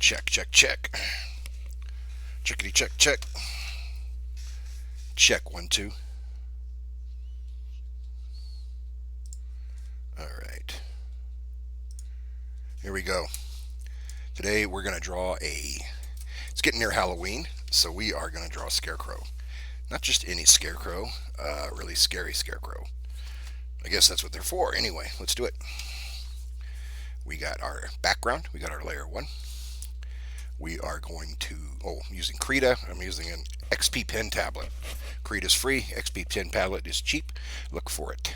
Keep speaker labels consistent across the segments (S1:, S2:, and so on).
S1: Check, check, check. Checkity check, check. Check, 1, 2. Alright. Here we go. Today we're going to draw a... It's getting near Halloween, so we are going to draw a scarecrow. Not just any scarecrow, really scary scarecrow. I guess that's what they're for. Anyway, let's do it. We got our background. We got our layer 1. We are going to... Oh, I'm using Krita. I'm using an XP pen tablet. Krita's free. XP pen tablet is cheap. Look for it.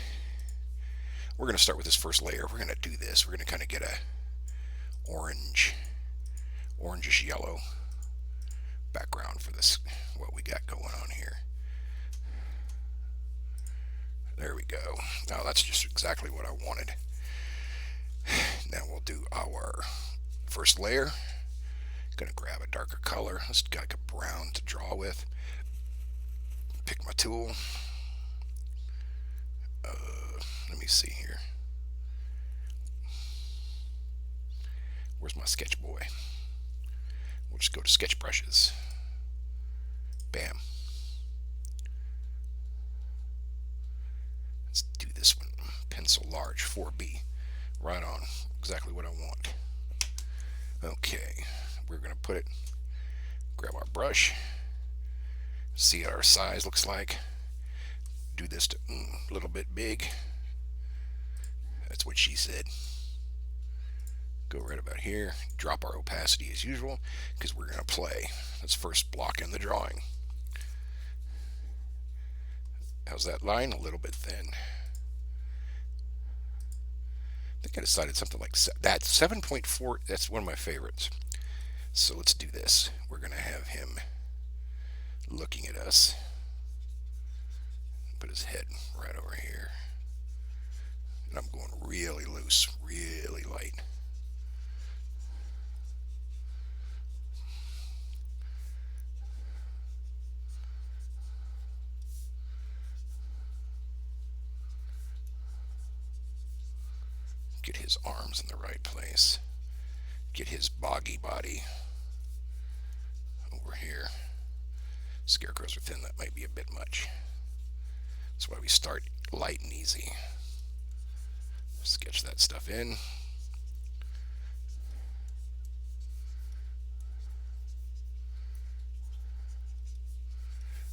S1: We're going to start with this first layer. We're going to do this. We're going to kind of get a orangish yellow background for this, what we got going on here. There we go. Now that's just exactly what I wanted. Now we'll do our first layer. Gonna grab a darker color. Let's get like a brown to draw with. Pick my tool. Let me see here. Where's my sketch boy? We'll just go to sketch brushes. Bam. Let's do this one. Pencil large 4B. Right on. Exactly what I want. Okay. We're going to put it, grab our brush, see what our size looks like. Do this to a little bit big. That's what she said. Go right about here. Drop our opacity as usual because we're going to play. Let's first block in the drawing. How's that line? A little bit thin. I think I decided something like that. 7.4, that's one of my favorites. So let's do this. We're going to have him looking at us. Put his head right over here. And I'm going really loose, really light. Get his arms in the right place. Get his boggy body over here. Scarecrows are thin, that might be a bit much. That's why we start light and easy. Sketch that stuff in.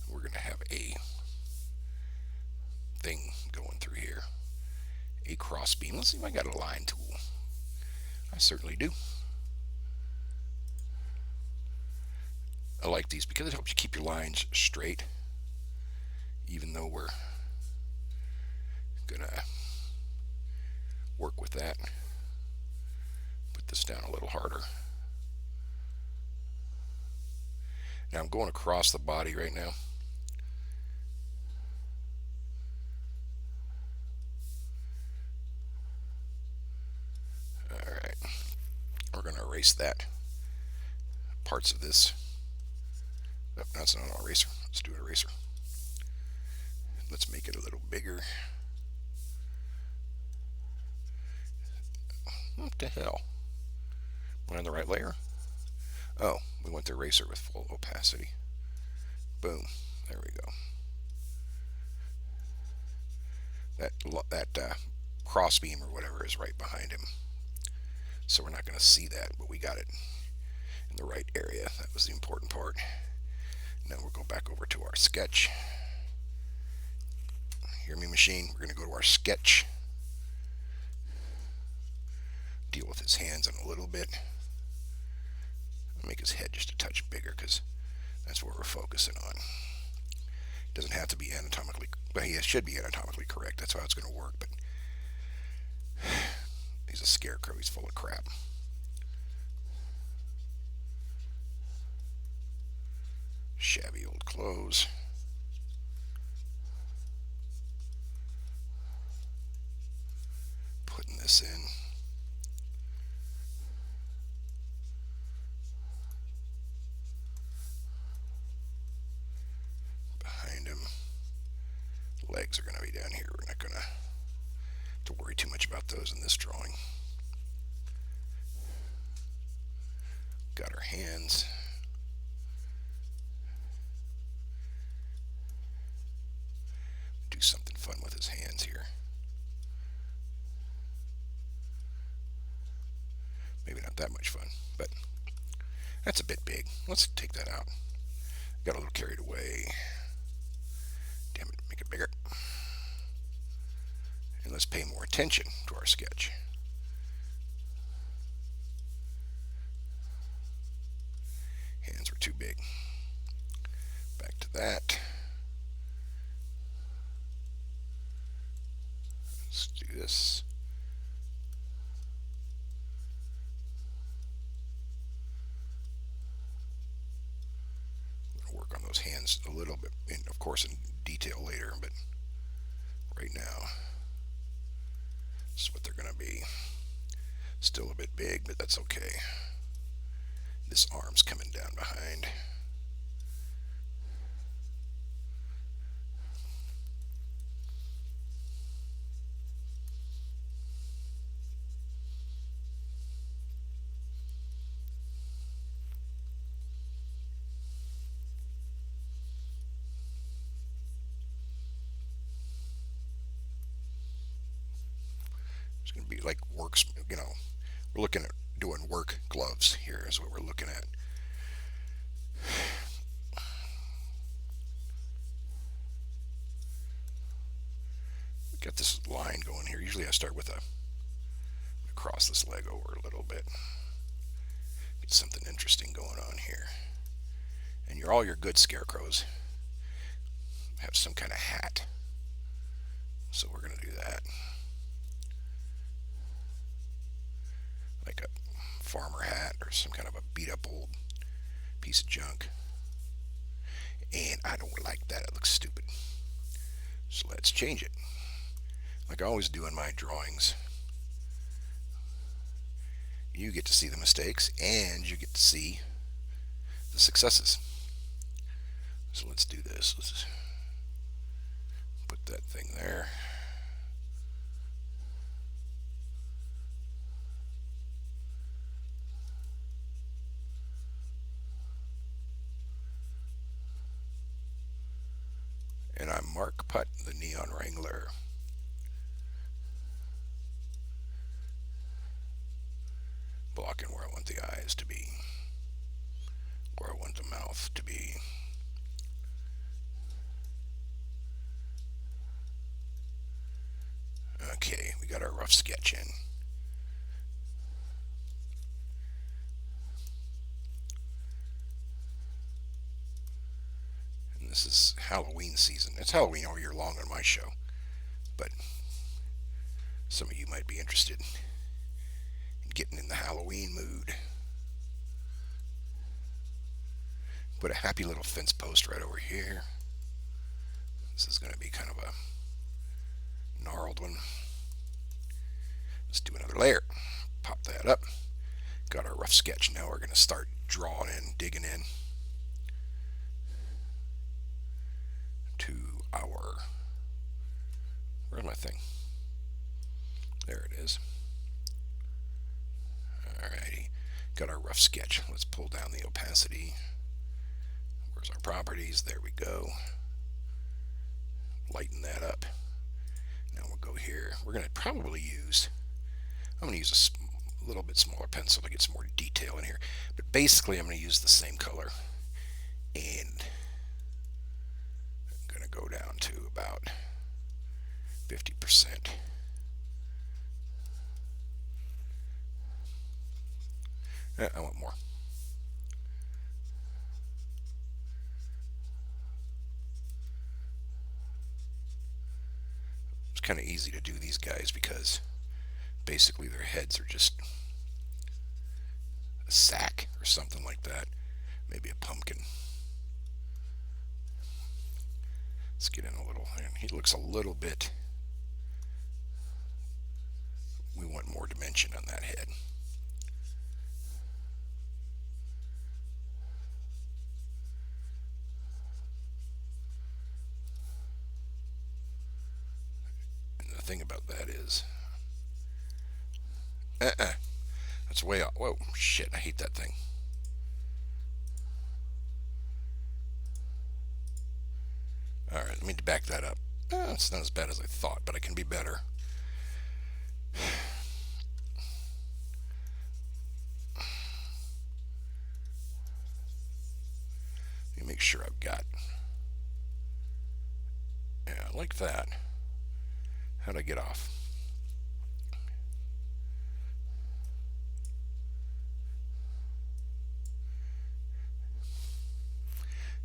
S1: We're going to have a thing going through here. A cross beam. Let's see if I got a line tool. I certainly do. I like these because it helps you keep your lines straight, even though we're gonna work with that. Put this down a little harder. Now I'm going across the body right now. Alright, we're going to erase that. Parts of this. Oh, that's not an eraser. Let's do an eraser. Let's make it a little bigger. What the hell? Am I on the right layer? Oh, we went to eraser with full opacity. Boom. There we go. That cross beam or whatever is right behind him. So we're not going to see that, but we got it in the right area. That was the important part. Now we'll go back over to our sketch. Hear me, machine? We're going to go to our sketch. Deal with his hands in a little bit. Make his head just a touch bigger because that's what we're focusing on. It doesn't have to be anatomically, well, he should be anatomically correct. That's how it's going to work, but he's a scarecrow. He's full of crap. Shabby old clothes. Putting this in. Behind him. Legs are going to be down here. We're not going to worry too much about those in this drawing. Got our hands. Do something fun with his hands here. Maybe not that much fun, but that's a bit big. Let's take that out. Got a little carried away. Damn it, make it bigger. And let's pay more attention to our sketch. Hands were too big. Back to that. Let's do this. We'll work on those hands a little bit, and of course in detail later, but right now, this is what they're going to be. Still a bit big, but that's okay. This arm's coming down behind. It's going to be like works, we're looking at doing work gloves here is what we're looking at. Got this line going here. Usually I start with cross this leg over a little bit. Get something interesting going on here. And all your good scarecrows have some kind of hat. So we're going to do that. Like a farmer hat or some kind of a beat up old piece of junk. And I don't like that. It looks stupid. So let's change it. Like I always do in my drawings. You get to see the mistakes and you get to see the successes. So let's do this. Let's put that thing there. And I'm Mark Putt, the Neon Wrangler. Blocking where I want the eyes to be, where I want the mouth to be. Okay, we got our rough sketch in. And this is Halloween season. It's Halloween all year long on my show, but some of you might be interested in getting in the Halloween mood. Put a happy little fence post right over here. This is going to be kind of a gnarled one. Let's do another layer. Pop that up. Got our rough sketch. Now we're going to start drawing in, digging in to our... Where's my thing? There it is. Alrighty. Got our rough sketch. Let's pull down the opacity. Where's our properties? There we go. Lighten that up. Now we'll go here. We're going to probably use... I'm going to use a little bit smaller pencil to get some more detail in here. But basically I'm going to use the same color. And I'm going to go down to about 50%. I want more. It's kind of easy to do these guys because basically their heads are just a sack or something like that. Maybe a pumpkin. Let's get in a little. He looks a little bit. We want more dimension on that head. And the thing about that is, that's way off. Whoa, shit! I hate that thing. Let me back that up. It's not as bad as I thought, but I can be better. Let me make sure I've got. Yeah, like that. How'd I get off?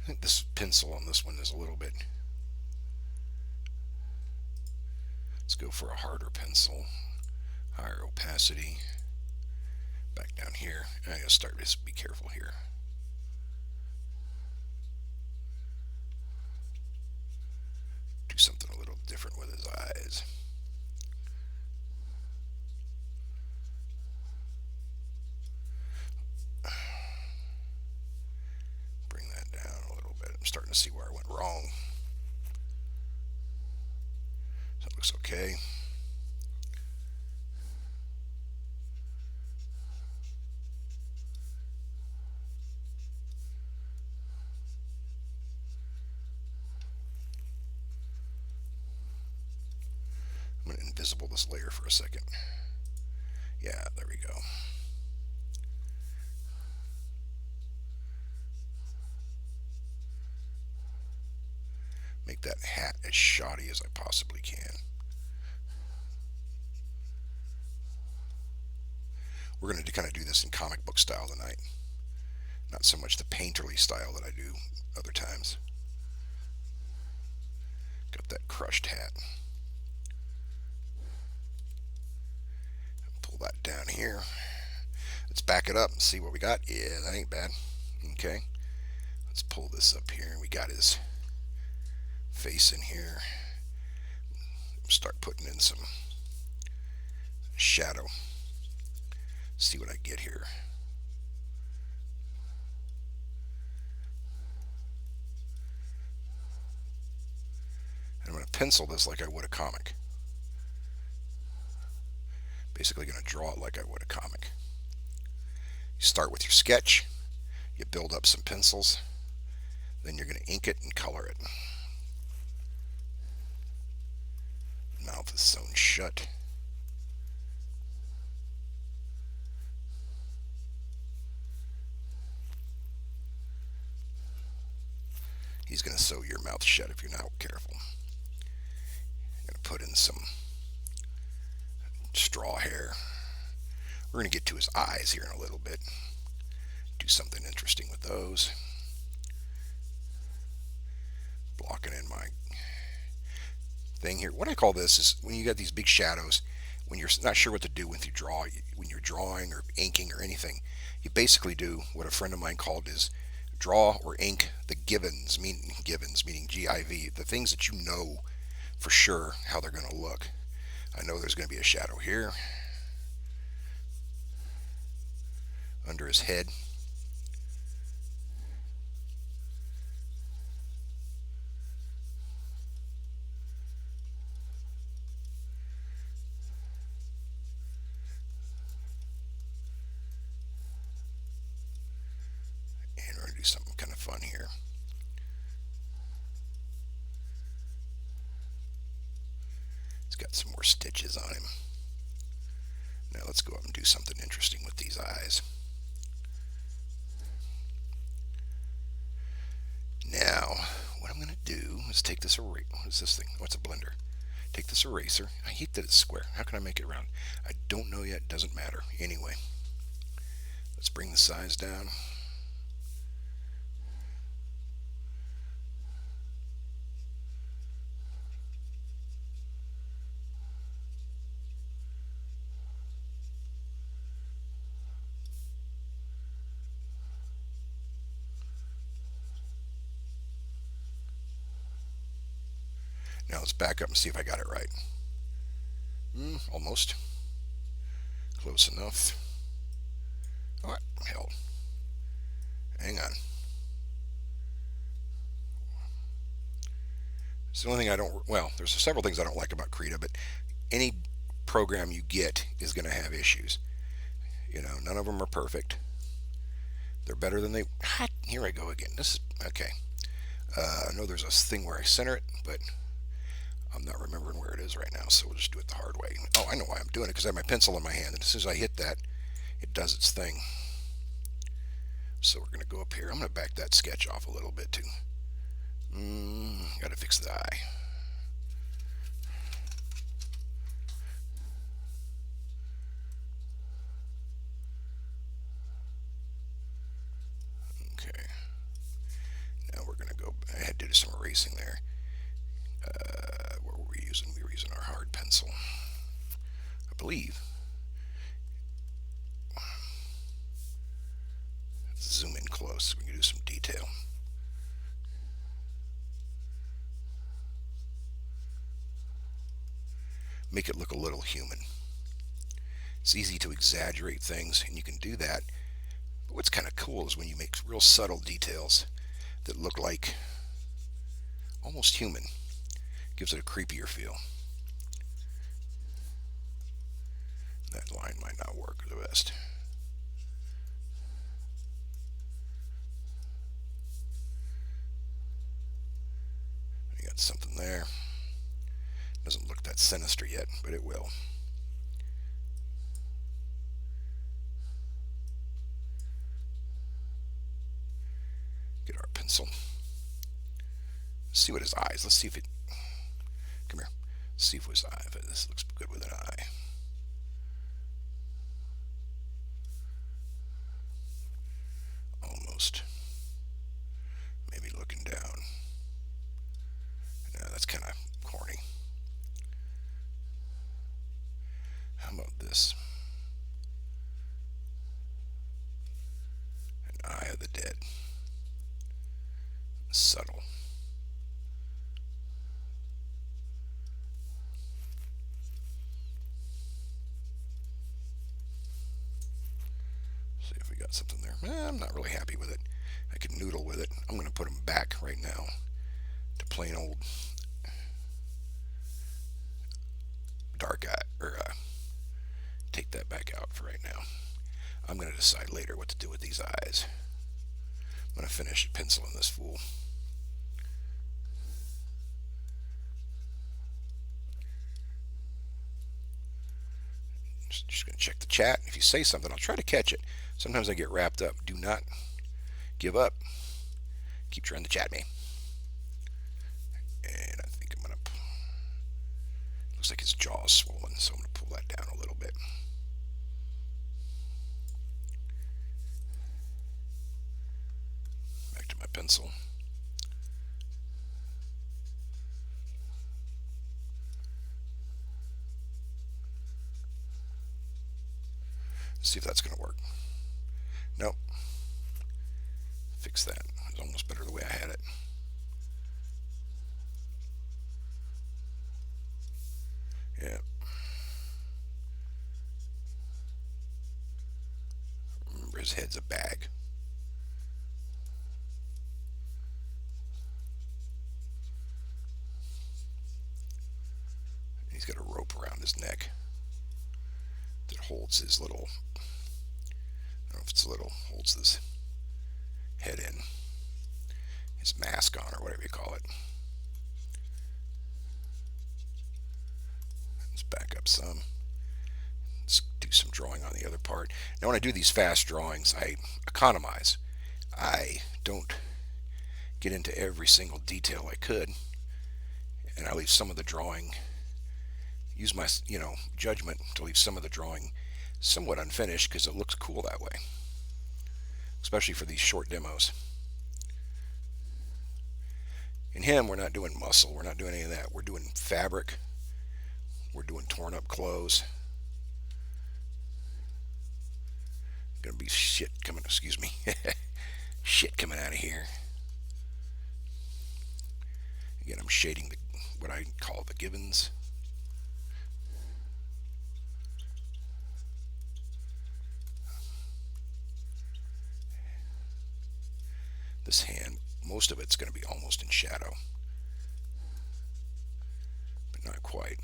S1: I think this pencil on this one is a little bit. Let's go for a harder pencil. Higher opacity. Back down here. I gotta start this. Be careful here. Do something a little different with his eyes. Bring that down a little bit. I'm starting to see where I went wrong. That looks okay. I'm going to invisible this layer for a second. Yeah, there we go. Make that hat as shoddy as I possibly can. We're going to kind of do this in comic book style tonight. Not so much the painterly style that I do other times. Got that crushed hat. Pull that down here. Let's back it up and see what we got. Yeah, that ain't bad. Okay. Let's pull this up here. We got his face in here. Start putting in some shadow. See what I get here. I'm going to pencil this like I would a comic. Basically going to draw it like I would a comic. You start with your sketch. You build up some pencils. Then you're going to ink it and color it. Mouth is sewn shut. He's going to sew your mouth shut if you're not careful. I'm going to put in some straw hair. We're going to get to his eyes here in a little bit. Do something interesting with those. Blocking in my thing here. What I call this is when you got these big shadows, when you're not sure what to do when you draw, when you're drawing or inking or anything, you basically do what a friend of mine called is draw or ink the givens, meaning G-I-V, the things that you know for sure how they're going to look. I know there's going to be a shadow here under his head. And we're going to do something kind of fun here. It's got some more stitches on him. Now let's go up and do something interesting with these eyes. Now, what I'm going to do is take this eraser. What is this thing? Oh, it's a blender. Take this eraser. I hate that it's square. How can I make it round? I don't know yet. It doesn't matter. Anyway, let's bring the size down. Now let's back up and see if I got it right. Almost. Close enough. Oh, hell. Hang on. It's the only thing I don't, well, there's several things I don't like about Krita, but any program you get is going to have issues. You know, none of them are perfect. They're better than they, here I go again. This is, okay. I know there's a thing where I center it, but I'm not remembering where it is right now, so we'll just do it the hard way. Oh, I know why I'm doing it, because I have my pencil in my hand, and as soon as I hit that, it does its thing. So we're going to go up here. I'm going to back that sketch off a little bit, too. Got to fix the eye. Okay. Now we're going to go, I had to do some erasing there. What were we using? We were using our hard pencil, I believe. Zoom in close so we can do some detail. Make it look a little human. It's easy to exaggerate things, and you can do that. But what's kind of cool is when you make real subtle details that look like almost human. It gives it a creepier feel. That line might not work the best. You got something there. Doesn't look that sinister yet, but it will. Get our pencil. See what his eyes. Let's see if it. Come here. See if his eye. If this looks good with an eye. Almost. Maybe looking down. Yeah, that's kind of corny. How about this? An eye of the dead. Subtle. See if we got something there. I'm not really happy with it. I could noodle with it. I'm going to put them back right now to plain old dark eye, or take that back out for right now. I'm going to decide later what to do with these eyes. I'm going to finish penciling this fool. Just going to check the chat. If you say something, I'll try to catch it. Sometimes I get wrapped up. Do not give up. Keep trying to chat me. And I think I'm going to. Looks like his jaw's swollen, so I'm going to pull that down a little bit. Back to my pencil. See if that's going to work. Nope. Fix that. It's almost better the way I had it. Yeah. Remember, his head's a bag. He's got a rope around his neck that holds his little. I don't know if it's little. Holds his head in. His mask on, or whatever you call it. Let's back up some. Let's do some drawing on the other part. Now, when I do these fast drawings, I economize. I don't get into every single detail I could, and I leave some of the drawing. Use my, judgment to leave some of the drawing somewhat unfinished because it looks cool that way, especially for these short demos. In him, we're not doing muscle. We're not doing any of that. We're doing fabric. We're doing torn up clothes. Gonna be shit coming, excuse me. Shit coming out of here. Again, I'm shading what I call the gibbons. This hand, most of it's going to be almost in shadow, but not quite.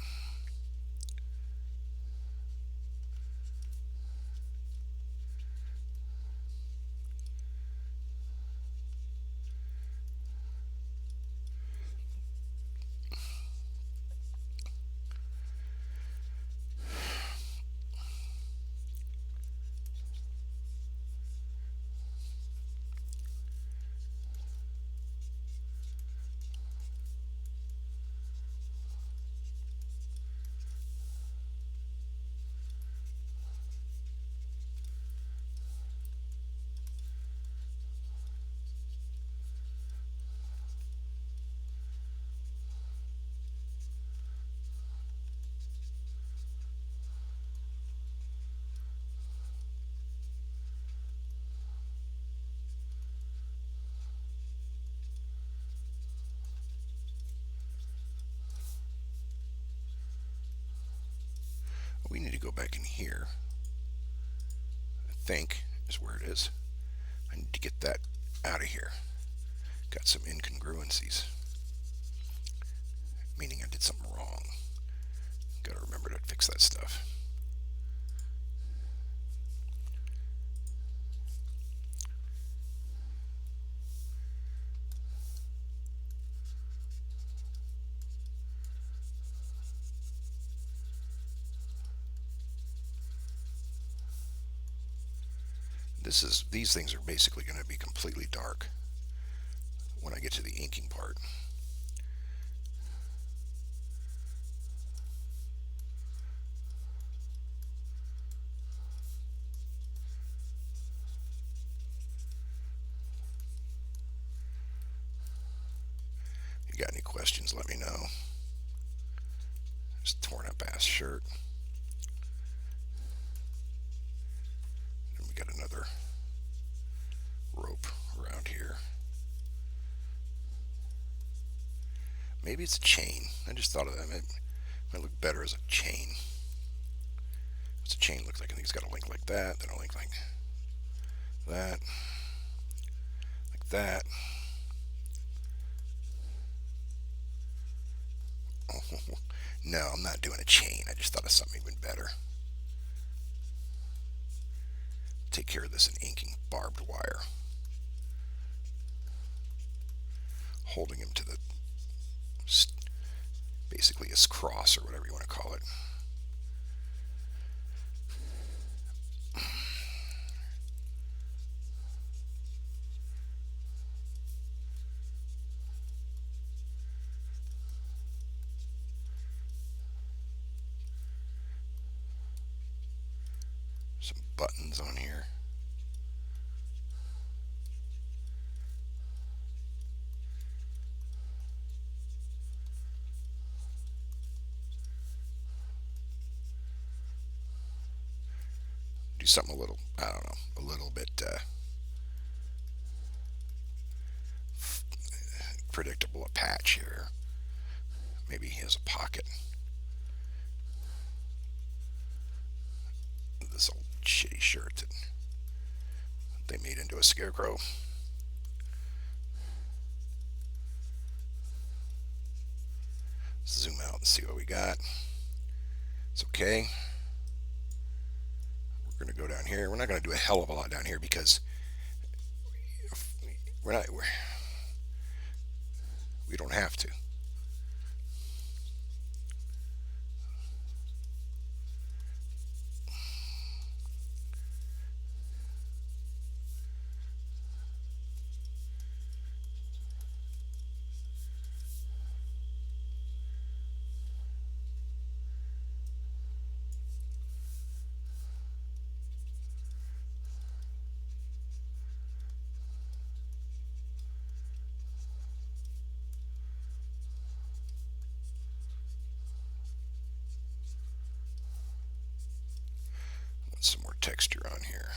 S1: go back in here. I think is where it is. I need to get that out of here. Got some incongruencies, meaning I did something wrong. Got to remember to fix that stuff. These things are basically going to be completely dark when I get to the inking part. If you got any questions, let me know. Just torn up ass shirt. And we got another rope around here. Maybe it's a chain. I just thought of that. It might look better as a chain. What's a chain look like? I think it's got a link like that, then a link like that, like that. Oh, no, I'm not doing a chain. I just thought of something even better. Take care of this in inking barbed wire. Holding him to the basically his cross or whatever you want to call it. Some buttons on here. Do something a little, I don't know, a little bit predictable. A patch here. Maybe he has a pocket. This old shitty shirt that they made into a scarecrow. Zoom out and see what we got. It's okay. We're going to go down here. We're not going to do a hell of a lot down here because we don't have to. Some more texture on here.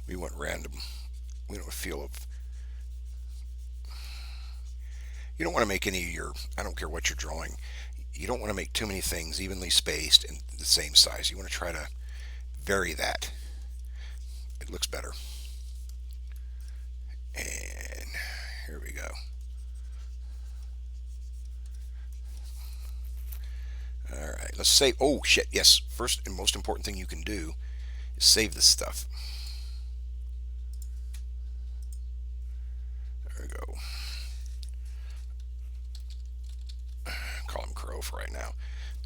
S1: We went random. We don't feel of. You don't want to make any of your. I don't care what you're drawing. You don't want to make too many things evenly spaced and the same size. You want to try to vary that. It looks better. And here we go. All right, let's save. Oh shit! Yes, first and most important thing you can do is save this stuff. There we go. Call him Crow for right now.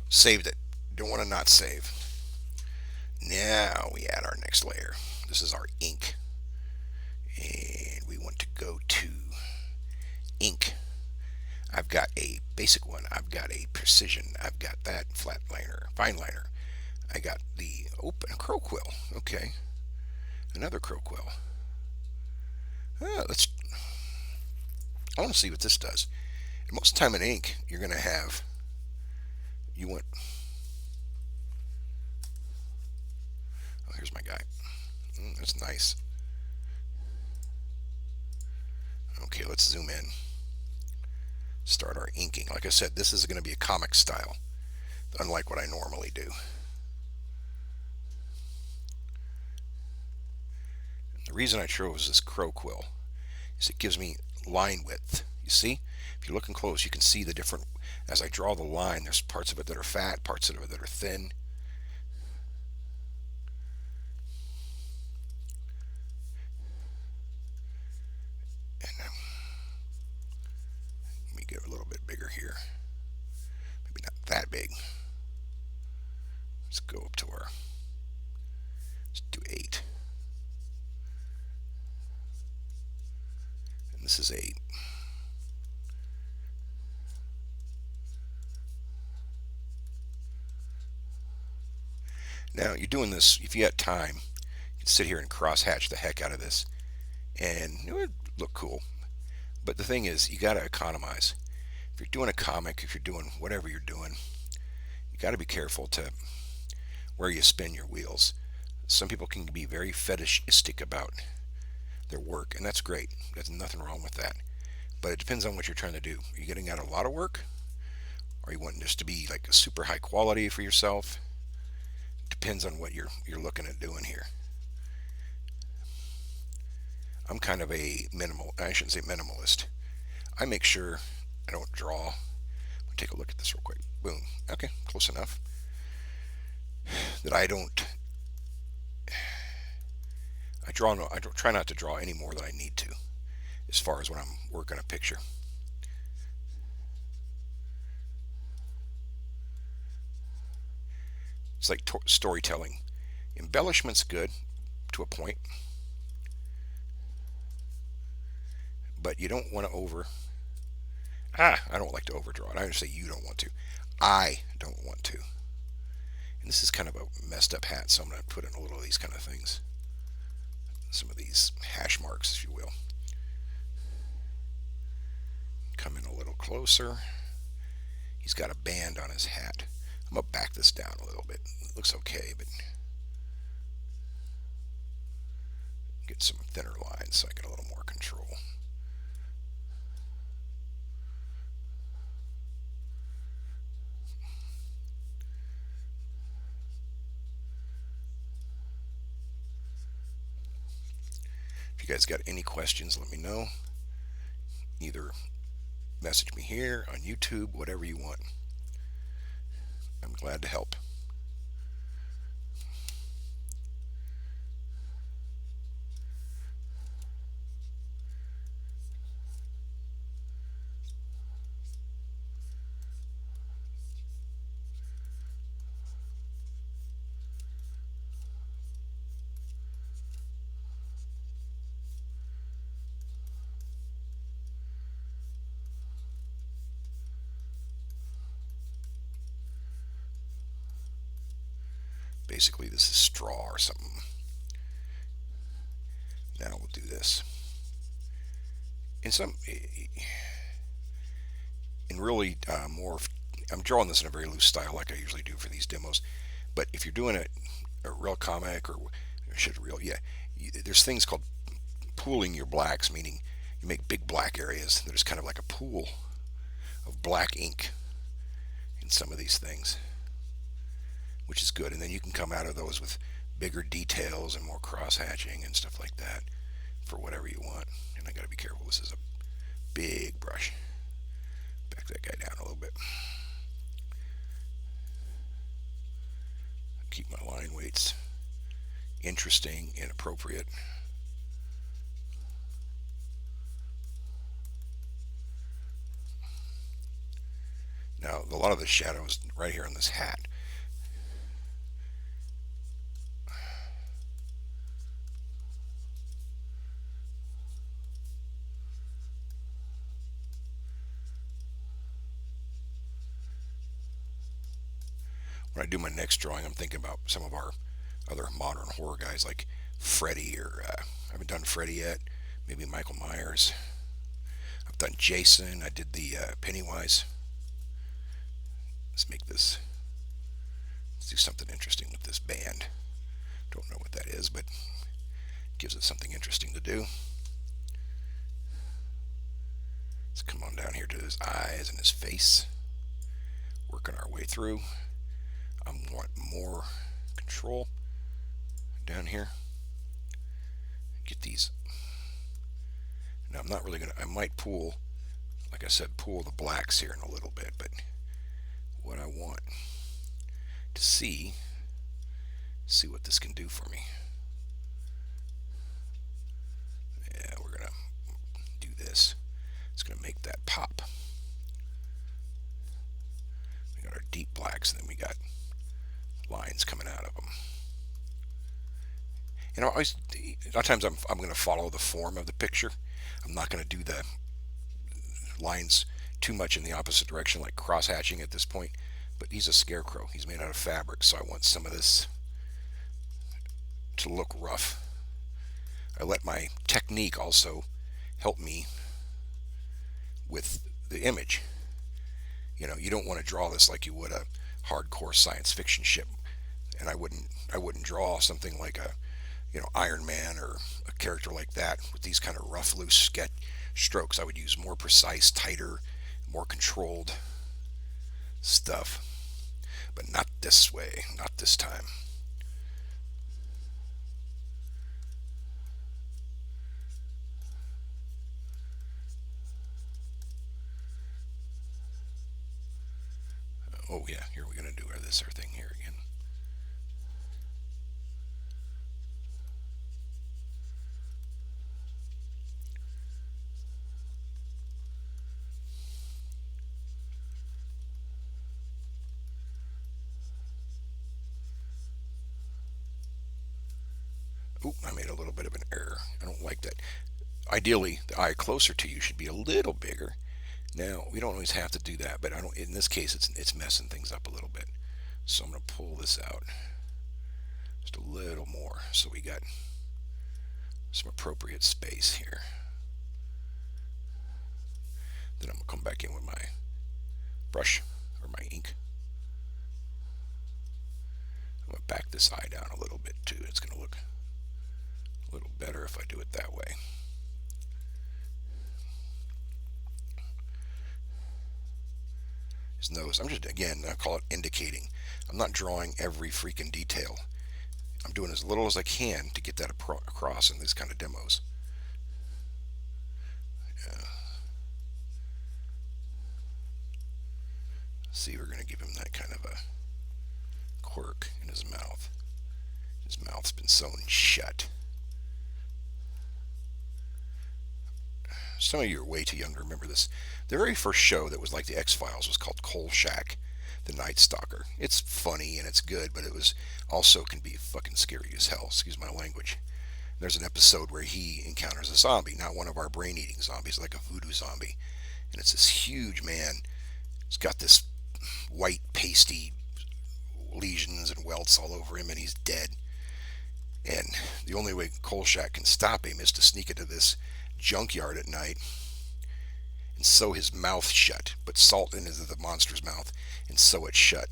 S1: Saved it. Don't want to not save. Now we add our next layer. This is our ink. And we want to go to ink. I've got a basic one. I've got a precision. I've got that flat liner, fine liner. I got the open crow quill. Okay, another crow quill. Let's. I want to see what this does. And most of the time in ink, you're going to have. You want. Oh, here's my guy. That's nice. Okay, let's zoom in. Start our inking. Like I said, this is going to be a comic style, unlike what I normally do. The reason I chose this crow quill is it gives me line width. You see? If you're looking close, you can see the different, as I draw the line, there's parts of it that are fat, parts of it that are thin. And let me get a little bit bigger here. Maybe not that big. Let's go up to our, let's do 8. And this is 8. Now, you're doing this, if you had time, you can sit here and cross hatch the heck out of this, and it would look cool. But the thing is, you got to economize. If you're doing a comic, if you're doing whatever you're doing, you got to be careful to where you spin your wheels. Some people can be very fetishistic about their work, and that's great. There's nothing wrong with that. But it depends on what you're trying to do. Are you getting out a lot of work? Or are you wanting this to be like a super high quality for yourself? Depends on what you're looking at doing here. I'm kind of a I shouldn't say minimalist. I make sure I don't draw. Take a look at this real quick. Boom. Okay, close enough. That I don't. I don't try not to draw any more than I need to, as far as when I'm working a picture. It's like storytelling. Embellishment's good to a point, but you don't want to I don't like to overdraw it. I would say you don't want to. I don't want to. And this is kind of a messed up hat, so I'm going to put in a little of these kind of things. Some of these hash marks, if you will. Come in a little closer. He's got a band on his hat. I'm going to back this down a little bit. It looks okay, but get some thinner lines so I get a little more control. If you guys got any questions, let me know. Either message me here on YouTube, whatever you want. I'm glad to help. Basically, this is straw or something. Now we'll do this. In really more, I'm drawing this in a very loose style like I usually do for these demos. But if you're doing a real comic or there's things called pooling your blacks, meaning you make big black areas. There's kind of like a pool of black ink in some of these things, which is good. And then you can come out of those with bigger details and more cross hatching and stuff like that for whatever you want. And I got to be careful. This is a big brush. Back that guy down a little bit. Keep my line weights interesting and appropriate. Now, a lot of the shadows right here on this hat. when I do my next drawing, I'm thinking about some of our other modern horror guys like Freddy, or I haven't done Freddy yet. Maybe Michael Myers. I've done Jason. I did the Pennywise. Let's make this. Let's do something interesting with this band. Don't know what that is, but gives it something interesting to do. Let's come on down here to his eyes and his face. Working our way through. I want more control down here. Get these. Now I'm not really gonna. I might pool, like I said, pool the blacks here in a little bit. But what I want to see what this can do for me. Yeah, we're gonna do this. It's gonna make that pop. We got our deep blacks, and then we got lines coming out of them. You know, always, a lot of times I'm going to follow the form of the picture. I'm not going to do the lines too much in the opposite direction, like cross hatching at this point. But he's a scarecrow. He's made out of fabric, so I want some of this to look rough. I let my technique also help me with the image. You know, you don't want to draw this like you would a hardcore science fiction ship, and I wouldn't draw something like a Iron Man or a character like that with these kind of rough, loose sketch strokes. I would use more precise, tighter, more controlled stuff, but not this way, not this time. Oh yeah, here we're gonna do our thing here again. Oop, I made a little bit of an error. I don't like that. Ideally, the eye closer to you should be a little bigger. Now, we don't always have to do that, but I don't. In this case, it's messing things up a little bit. So I'm gonna pull this out just a little more, so we got some appropriate space here. Then I'm gonna come back in with my brush or my ink. I'm gonna back this eye down a little bit too. It's gonna look a little better if I do it that way. His nose. I'm just, again, I call it indicating. I'm not drawing every freaking detail. I'm doing as little as I can to get that across in these kind of demos. Yeah. See, we're going to give him that kind of a quirk in his mouth. His mouth's been sewn shut. Some of you are way too young to remember this. The very first show that was like the X-Files was called Kolchak, the Night Stalker. It's funny and it's good, but it was also can be fucking scary as hell. Excuse my language. There's an episode where he encounters a zombie, not one of our brain-eating zombies, like a voodoo zombie, and it's this huge man. He's got this white pasty lesions and welts all over him, and he's dead. And the only way Kolchak can stop him is to sneak into this junkyard at night and sew his mouth shut, put salt into the monster's mouth and sew it shut.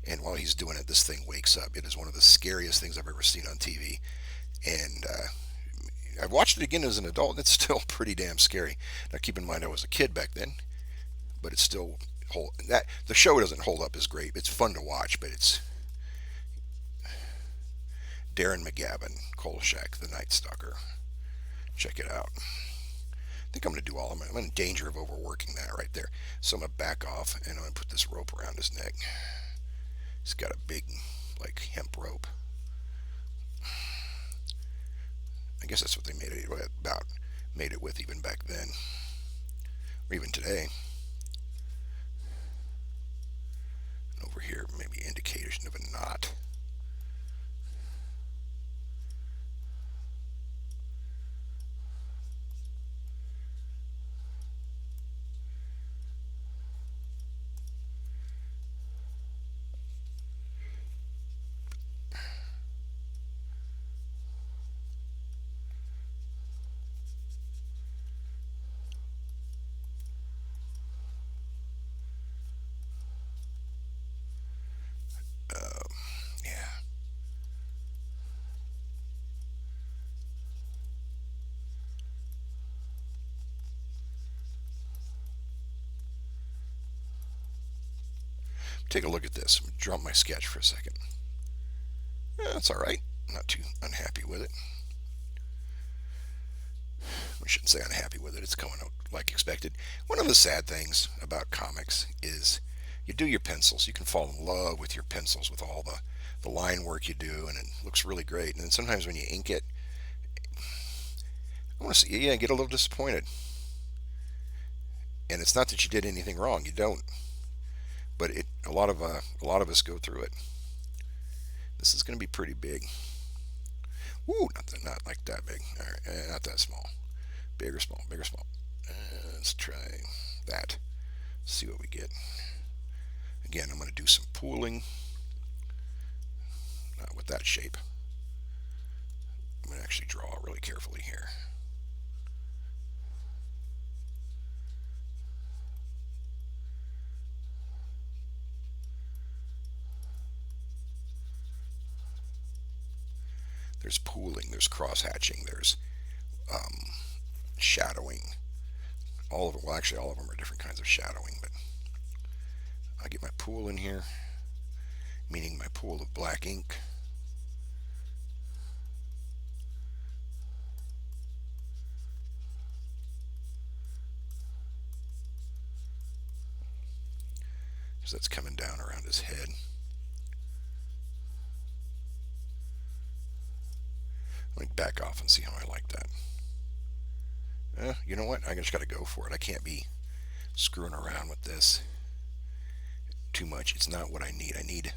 S1: And while he's doing it, this thing wakes up. It is one of the scariest things I've ever seen on TV. And I've watched it again as an adult, and it's still pretty damn scary. Now, keep in mind, I was a kid back then, but it's still that the show doesn't hold up as great. It's fun to watch, but it's Darren McGavin, Kolchak, the Night Stalker. Check it out. I think I'm going to do all of them. I'm in danger of overworking that right there. So I'm going to back off, and I'm going to put this rope around his neck. He's got a big, like, hemp rope. I guess that's what they made it with even back then, or even today. And over here, maybe indication of a knot. Take a look at this. Drop my sketch for a second. That's all right. Not too unhappy with it. I shouldn't say unhappy with it. It's coming out like expected. One of the sad things about comics is you do your pencils. You can fall in love with your pencils with all the line work you do, and it looks really great. And then sometimes when you ink it, I want to see, yeah, get a little disappointed. And it's not that you did anything wrong. You don't. But a lot of us go through it. This is going to be pretty big. Woo, not like that big. All right, not that small. Big or small, big or small. Let's try that. See what we get. Again, I'm going to do some pooling. Not with that shape. I'm going to actually draw really carefully here. There's pooling, there's cross hatching, there's shadowing. All of them, well, actually, all of them are different kinds of shadowing, but I get my pool in here, meaning my pool of black ink. Because that's coming down around his head. Let me back off and see how I like that. You know what? I just got to go for it. I can't be screwing around with this too much. It's not what I need. I need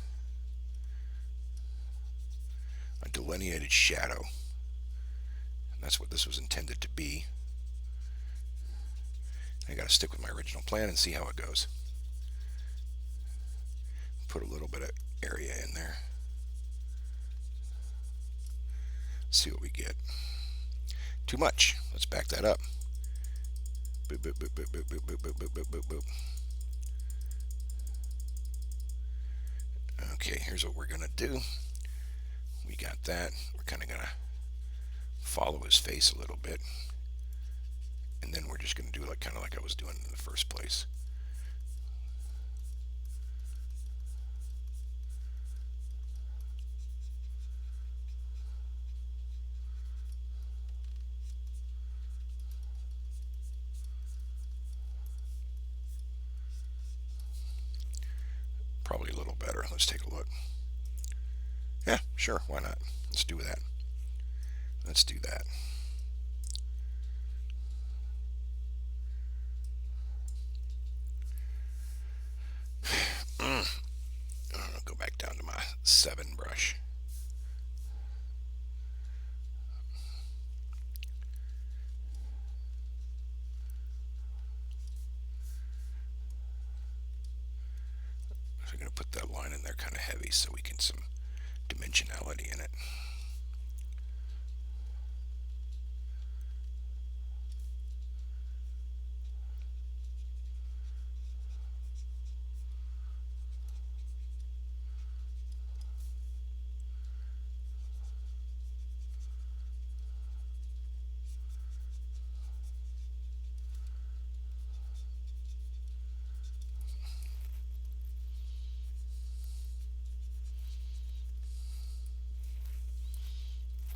S1: a delineated shadow. And that's what this was intended to be. I got to stick with my original plan and see how it goes. Put a little bit of area in there. See what we get. Too much. Let's back that up. Boop, boop, boop, boop, boop, boop, boop, boop, boop, boop, boop. Okay, here's what we're going to do. We got that. We're kind of going to follow his face a little bit. And then we're just going to do like kind of like I was doing in the first place. Probably a little better. Let's take a look. Yeah, sure. Why not? Let's do that. Let's do that. I'll go back down to my 7 brush. So I'm going to put that line in there kind of heavy so we can some dimensionality in it.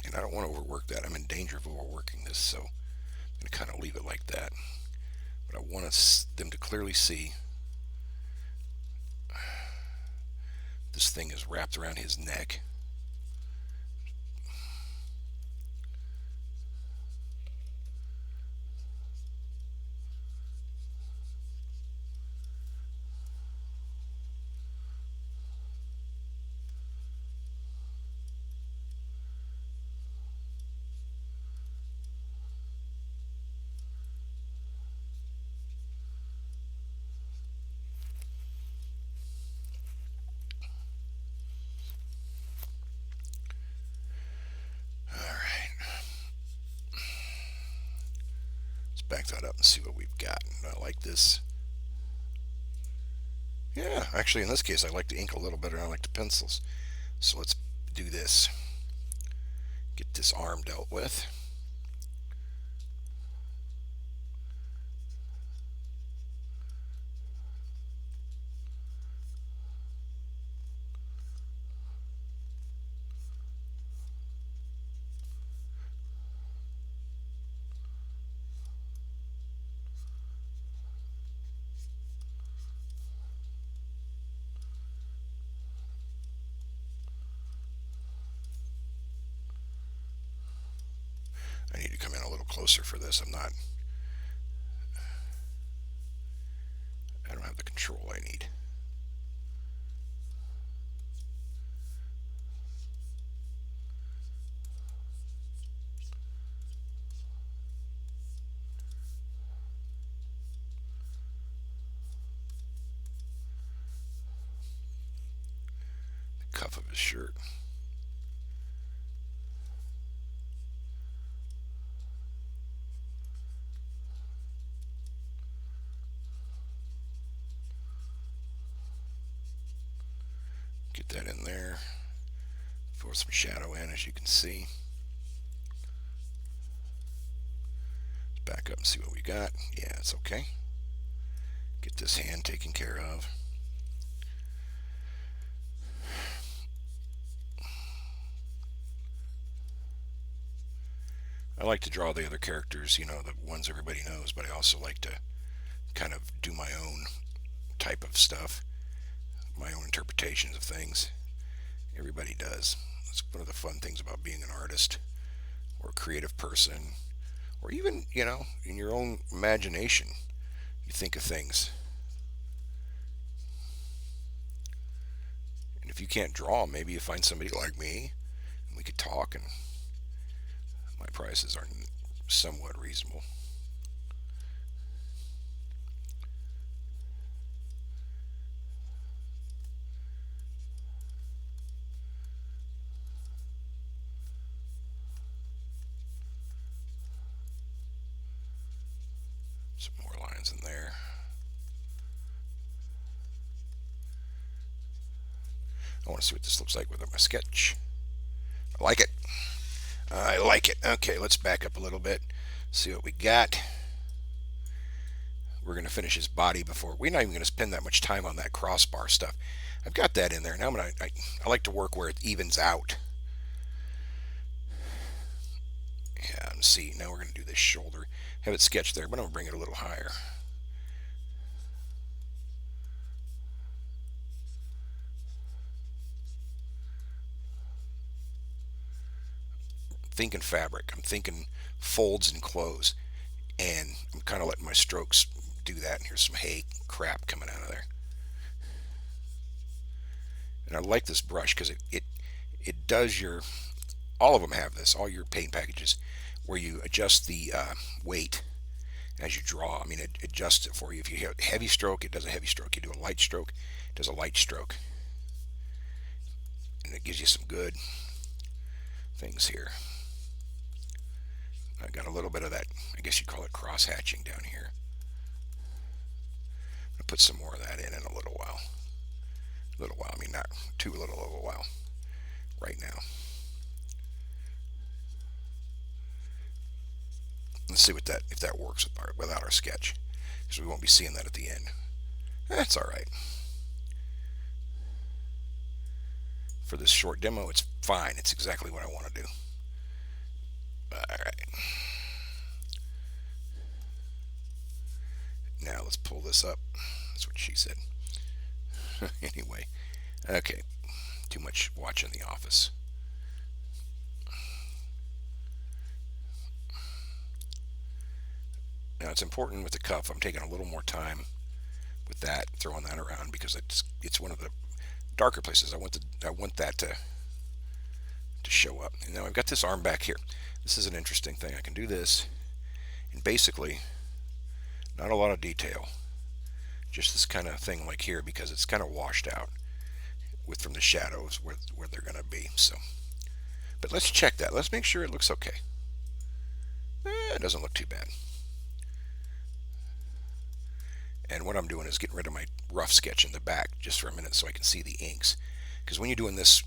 S1: And I don't want to overwork that. I'm in danger of overworking this, so I'm going to kind of leave it like that. But I want them to clearly see this thing is wrapped around his neck. Back that up and see what we've got. I like this. Yeah, actually in this case I like the ink a little better than I like the pencils. So let's do this. Get this arm dealt with. closer for this. I don't have the control I need. The cuff of his shirt. Get that in there. Pour some shadow in, as you can see. Let's back up and see what we got. Yeah, it's okay. Get this hand taken care of. I like to draw the other characters, the ones everybody knows, but I also like to kind of do my own type of stuff, my own interpretations of things. Everybody does. It's one of the fun things about being an artist or a creative person, or even, in your own imagination, you think of things. And if you can't draw, maybe you find somebody like me, and we could talk, and my prices are somewhat reasonable. Some more lines in there. I want to see what this looks like with my sketch. I like it. I like it. Okay, let's back up a little bit. See what we got. We're going to finish his body before. We're not even going to spend that much time on that crossbar stuff. I've got that in there. Now I like to work where it evens out. Yeah, and see, now we're going to do this shoulder. Have it sketched there, but I'm going to bring it a little higher. Thinking fabric. I'm thinking folds and clothes. And I'm kind of letting my strokes do that. And here's some hay crap coming out of there. And I like this brush because it does all of them have this, all your paint packages, where you adjust the weight as you draw. I mean, it adjusts it for you. If you have a heavy stroke, it does a heavy stroke. You do a light stroke, it does a light stroke. And it gives you some good things here. I got a little bit of that, I guess you'd call it cross hatching down here. I'm going to put some more of that in a little while. I mean, not too little of a while. Right now. Let's see if that works without our sketch, because we won't be seeing that at the end. That's all right. For this short demo, it's fine. It's exactly what I want to do. All right. Now let's pull this up. That's what she said. Anyway, okay. Too much watching The Office. Now it's important with the cuff. I'm taking a little more time with that, throwing that around, because it's one of the darker places. I want that to show up. And now I've got this arm back here. This is an interesting thing. I can do this, and basically, not a lot of detail. Just this kind of thing like here, because it's kind of washed out from the shadows where they're going to be. So, but let's check that. Let's make sure it looks okay. It doesn't look too bad. And what I'm doing is getting rid of my rough sketch in the back just for a minute so I can see the inks. Because when you're doing this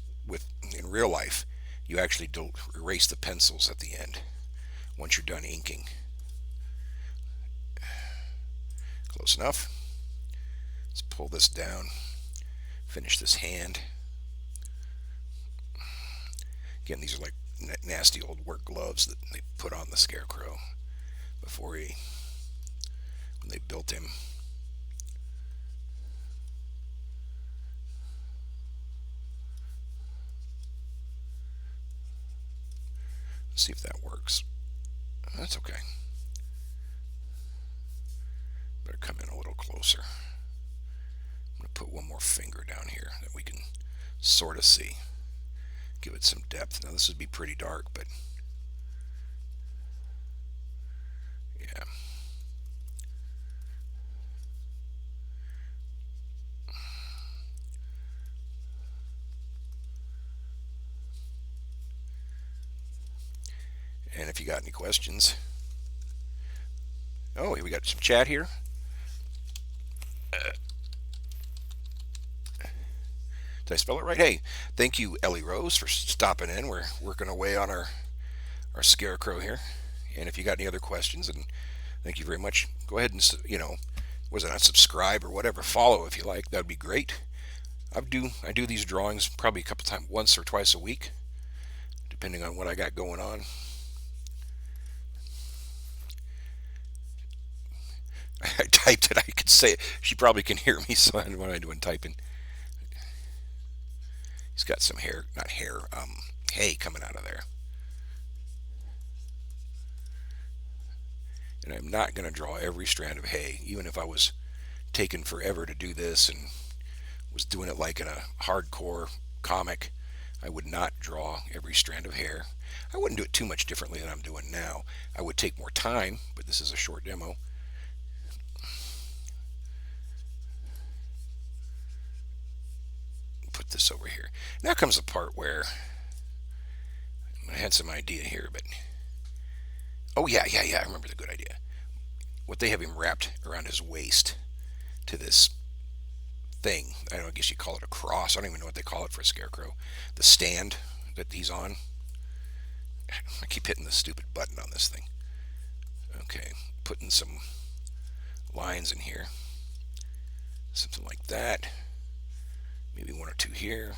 S1: in real life, you actually don't erase the pencils at the end once you're done inking. Close enough. Let's pull this down. Finish this hand. Again, these are like nasty old work gloves that they put on the Scarecrow when they built him. Let's see if that works. That's okay. Better come in a little closer. I'm going to put one more finger down here that we can sort of see. Give it some depth. Now this would be pretty dark, but yeah. And if you got any questions, oh, we got some chat here. Did I spell it right? Hey, thank you, Ellie Rose, for stopping in. We're working away on our Scarecrow here. And if you got any other questions, and thank you very much, go ahead and, was it not subscribe or whatever, follow if you like. That would be great. I do these drawings probably a couple times, once or twice a week, depending on what I got going on. I typed it. I could say it. She probably can hear me. So what am I doing typing? He's got some hair, not hair, hay coming out of there. And I'm not going to draw every strand of hay, even if I was taking forever to do this and was doing it like in a hardcore comic. I would not draw every strand of hair. I wouldn't do it too much differently than I'm doing now. I would take more time, but this is a short demo. Put this over here. Now comes the part where I had some idea here, but oh yeah, I remember the good idea. What they have him wrapped around his waist to this thing. I guess you call it a cross. I don't even know what they call it for a scarecrow. The stand that he's on. I keep hitting the stupid button on this thing. Okay, putting some lines in here. Something like that. Maybe one or two here.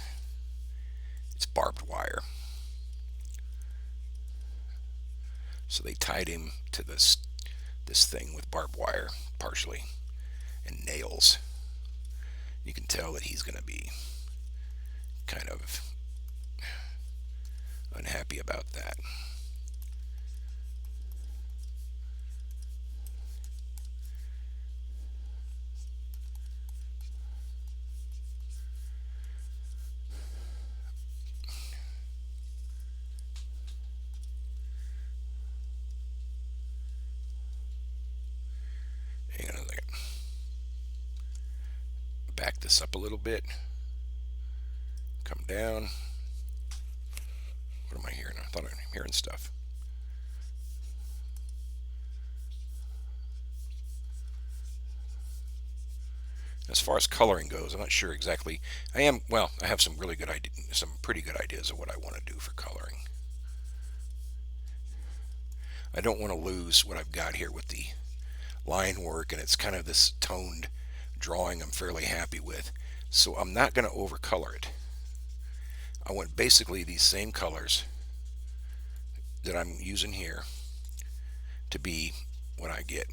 S1: It's barbed wire. So they tied him to this thing with barbed wire, partially, and nails. You can tell that he's going to be kind of unhappy about that. Hang on a second. Back this up a little bit. Come down. What am I hearing? I thought I'm hearing stuff. As far as coloring goes, I'm not sure exactly. I have some really good ideas, some pretty good ideas of what I want to do for coloring. I don't want to lose what I've got here with the line work, and it's kind of this toned drawing I'm fairly happy with. So I'm not going to overcolor it. I want basically these same colors that I'm using here to be what I get.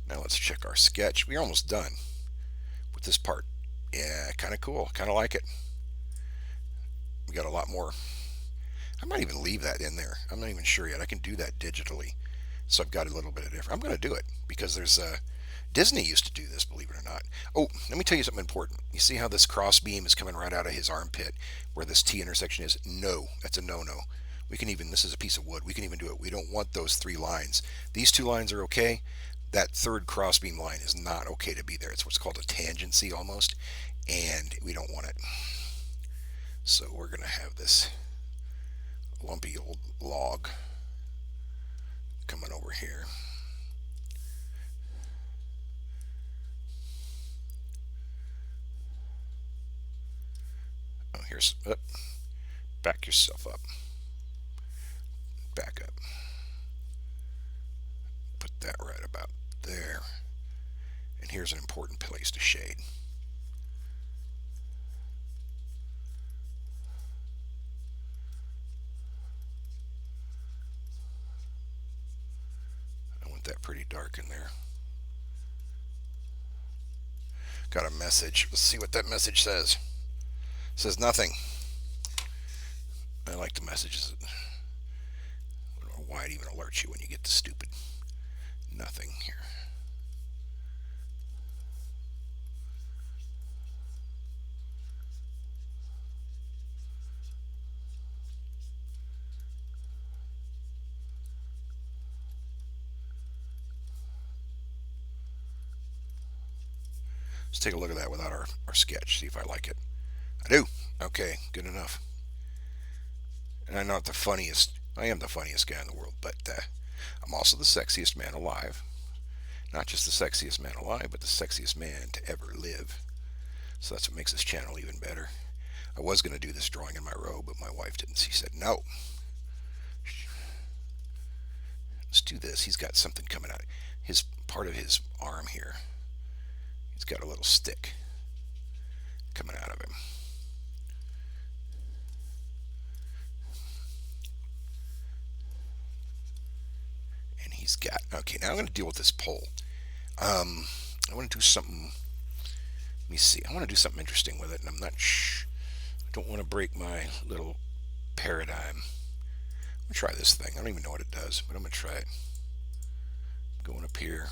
S1: Now let's check our sketch. We're almost done with this part. Yeah, kind of cool. Kind of like it. We got a lot more. I might even leave that in there. I'm not even sure yet. I can do that digitally. So I've got a little bit of different. I'm going to do it because there's Disney used to do this, believe it or not. Oh, let me tell you something important. You see how this cross beam is coming right out of his armpit where this T intersection is? No, that's a no-no. We can even, this is a piece of wood, we can even do it. We don't want those three lines. These two lines are okay. That third crossbeam line is not okay to be there. It's what's called a tangency almost, and we don't want it. So we're going to have this lumpy old log coming over here. Oh, here's, back yourself up. Back up. Put that right about there. And here's an important place to shade. I want that pretty dark in there. Got a message. Let's see what that message says. It says nothing. I like the messages. I don't know why it even alerts you when you get the stupid nothing here. Let's take a look at that without our sketch, see if I like it. I do. Okay, good enough. And I'm not the funniest. I am the funniest guy in the world, but I'm also the sexiest man alive. Not just the sexiest man alive, but the sexiest man to ever live. So that's what makes this channel even better. I was going to do this drawing in my robe, but my wife didn't. She said, no. Let's do this. He's got something coming out. His part of his arm here. He's got a little stick coming out of him. And he's got. Okay, now I'm going to deal with this pole. I want to do something. Let me see. I want to do something interesting with it, and I'm not. I don't want to break my little paradigm. I'm gonna try this thing. I don't even know what it does, but I'm gonna try it. Going up here.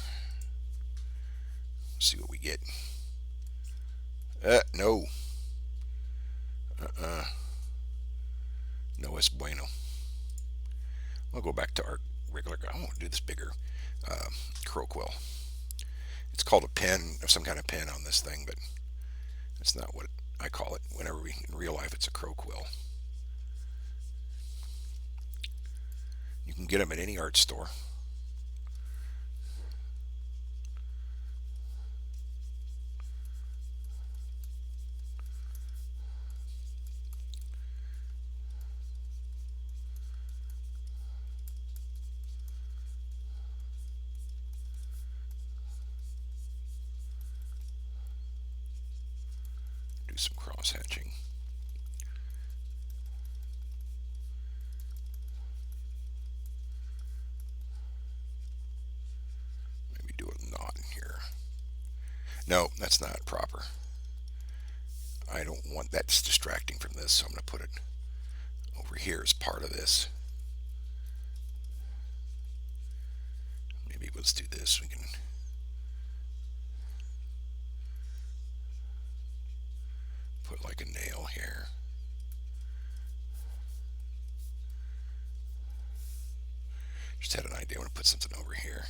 S1: See what we get. No. No es bueno. We'll go back to our regular. I want to do this bigger crow quill. It's called a pen, or some kind of pen on this thing, but that's not what I call it. Whenever in real life, it's a crow quill. You can get them at any art store. Do some cross hatching. Maybe do a knot in here. No, that's not proper. I don't want that's distracting from this, so I'm going to put it over here as part of this. Maybe let's do this. We can put like a nail here. Just had an idea. I want to put something over here.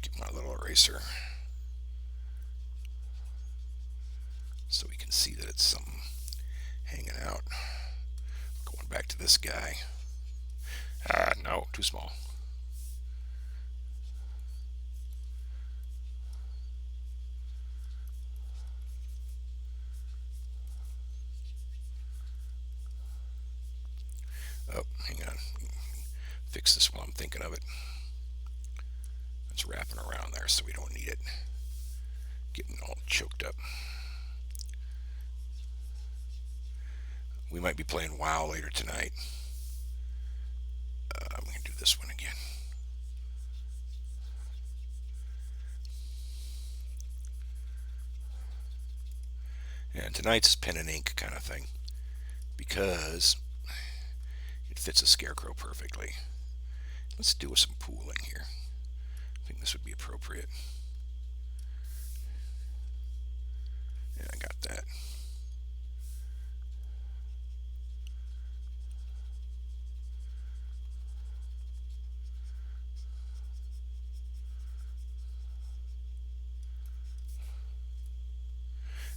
S1: Get my little eraser so we can see that it's something hanging out. Going back to this guy. No, too small. Oh, hang on. Fix this while I'm thinking of it. It's wrapping around there so we don't need it getting all choked up. We might be playing WoW later tonight. I'm going to do this one again. And tonight's pen and ink kind of thing because it fits a Scarecrow perfectly. Let's do some pooling here. I think this would be appropriate. Yeah, I got that.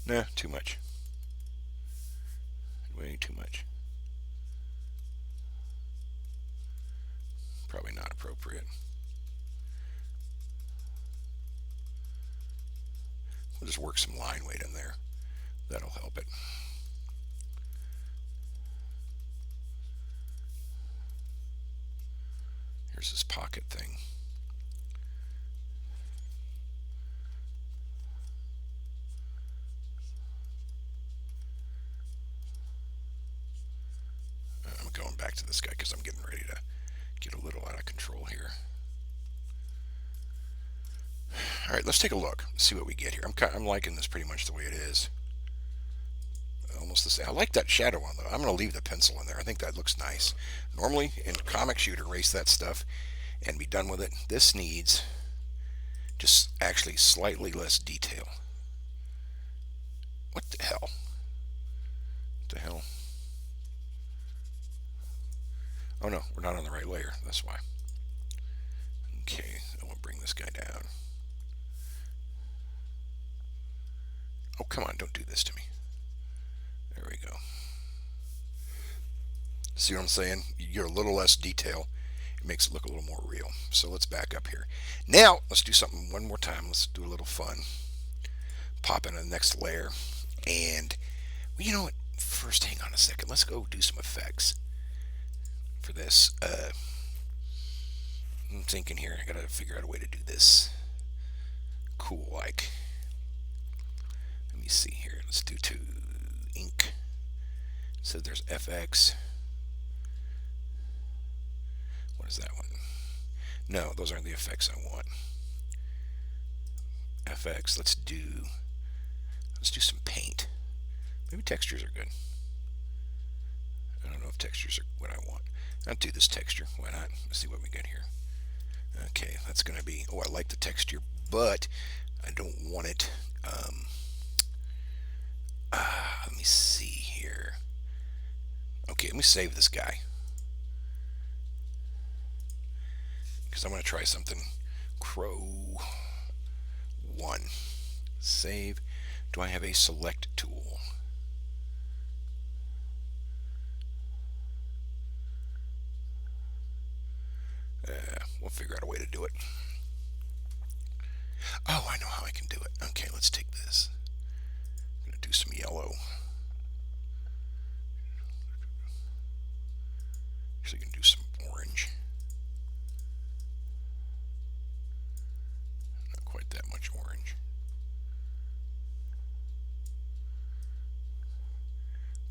S1: Nah, too much. Way too much. Probably not appropriate. We'll just work some line weight in there. That'll help it. Here's this pocket thing. I'm going back to this guy because I'm getting ready to get a little out of control here. All right, let's take a look. See what we get here. I'm liking this pretty much the way it is. Almost the same. I like that shadow one though. I'm going to leave the pencil in there. I think that looks nice. Normally in comics you'd erase that stuff and be done with it. This needs just actually slightly less detail. What the hell? What the hell? Oh no, we're not on the right layer. That's why. Okay, I want to bring this guy down. Oh, come on, don't do this to me. There we go. See what I'm saying? You get a little less detail. It makes it look a little more real. So let's back up here. Now, let's do something one more time. Let's do a little fun. Pop in the next layer. And, well, you know what? First, hang on a second. Let's go do some effects for this. I'm thinking here. I gotta figure out a way to do this cool like. Let me see here. Let's do to ink. So there's FX. What is that one? No, those aren't the effects I want. FX. Let's do some paint. Maybe textures are good. I don't know if textures are what I want. I'll do this texture. Why not? Let's see what we get here. Okay, that's going to be. Oh, I like the texture, but I don't want it. Let me see here. Okay, let me save this guy because I'm going to try something. Crow 1. Save. Do I have a select tool? We'll figure out a way to do it. Oh, I know how I can do it. Okay, let's take this. I'm going to do some yellow. Actually, going to do some orange. Not quite that much orange.